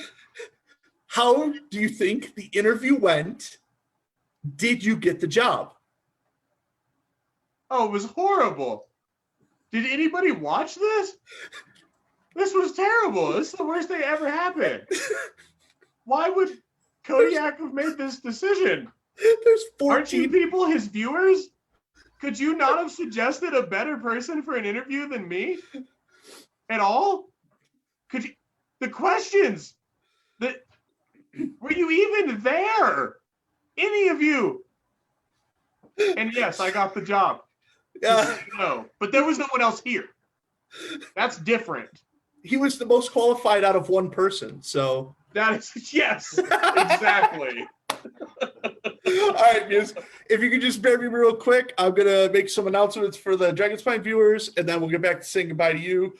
[SPEAKER 1] How do you think the interview went? Did you get the job?
[SPEAKER 2] Oh, it was horrible. Did anybody watch this? This was terrible. This is the worst thing ever happened. Why would Kodiak have made this decision?
[SPEAKER 1] There's 14
[SPEAKER 2] Aren't you people his viewers? Could you not have suggested a better person for an interview than me? At all? Could you? The questions. Were you even there? Any of you? And yes, I got the job. Just so you know. But there was no one else here. That's different.
[SPEAKER 1] He was the most qualified out of one person, so.
[SPEAKER 2] That is, yes, exactly.
[SPEAKER 1] All right, Muse. If you could just bear me real quick, I'm gonna make some announcements for the Dragonspine viewers, and then we'll get back to saying goodbye to you.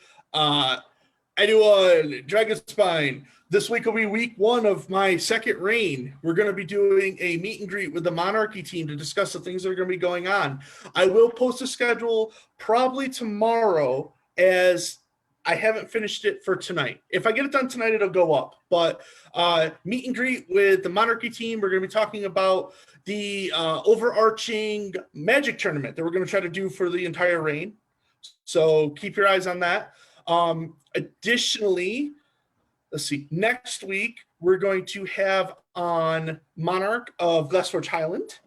[SPEAKER 1] Anyone, Dragonspine, this week will be week 1 of my second reign. We're going to be doing a meet and greet with the Monarchy team to discuss the things that are going to be going on. I will post a schedule probably tomorrow, as I haven't finished it for tonight. If I get it done tonight, it'll go up. But meet and greet with the Monarchy team. We're going to be talking about the overarching Magic tournament that we're going to try to do for the entire reign. So keep your eyes on that. Additionally, let's see, next week we're going to have on Monarch of Glassforge Highland.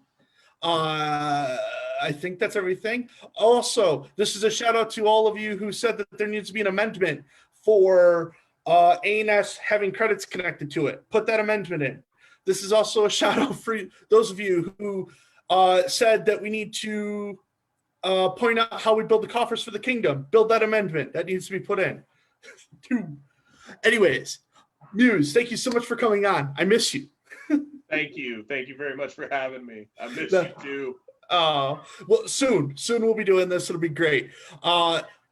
[SPEAKER 1] I think that's everything. Also, this is a shout out to all of you who said that there needs to be an amendment for ANS having credits connected to it. Put that amendment in. This is also a shout out for those of you who said that we need to point out how we build the coffers for the kingdom. Build that amendment. That needs to be put in. Anyways, Muse, thank you so much for coming on. I miss you.
[SPEAKER 2] Thank you. Thank you very much for having me. I miss you too.
[SPEAKER 1] Well, soon we'll be doing this. It'll be great.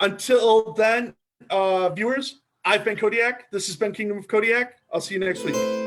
[SPEAKER 1] Until then, viewers, I've been Kodiak. This has been Kingdom of Kodiak. I'll see you next week.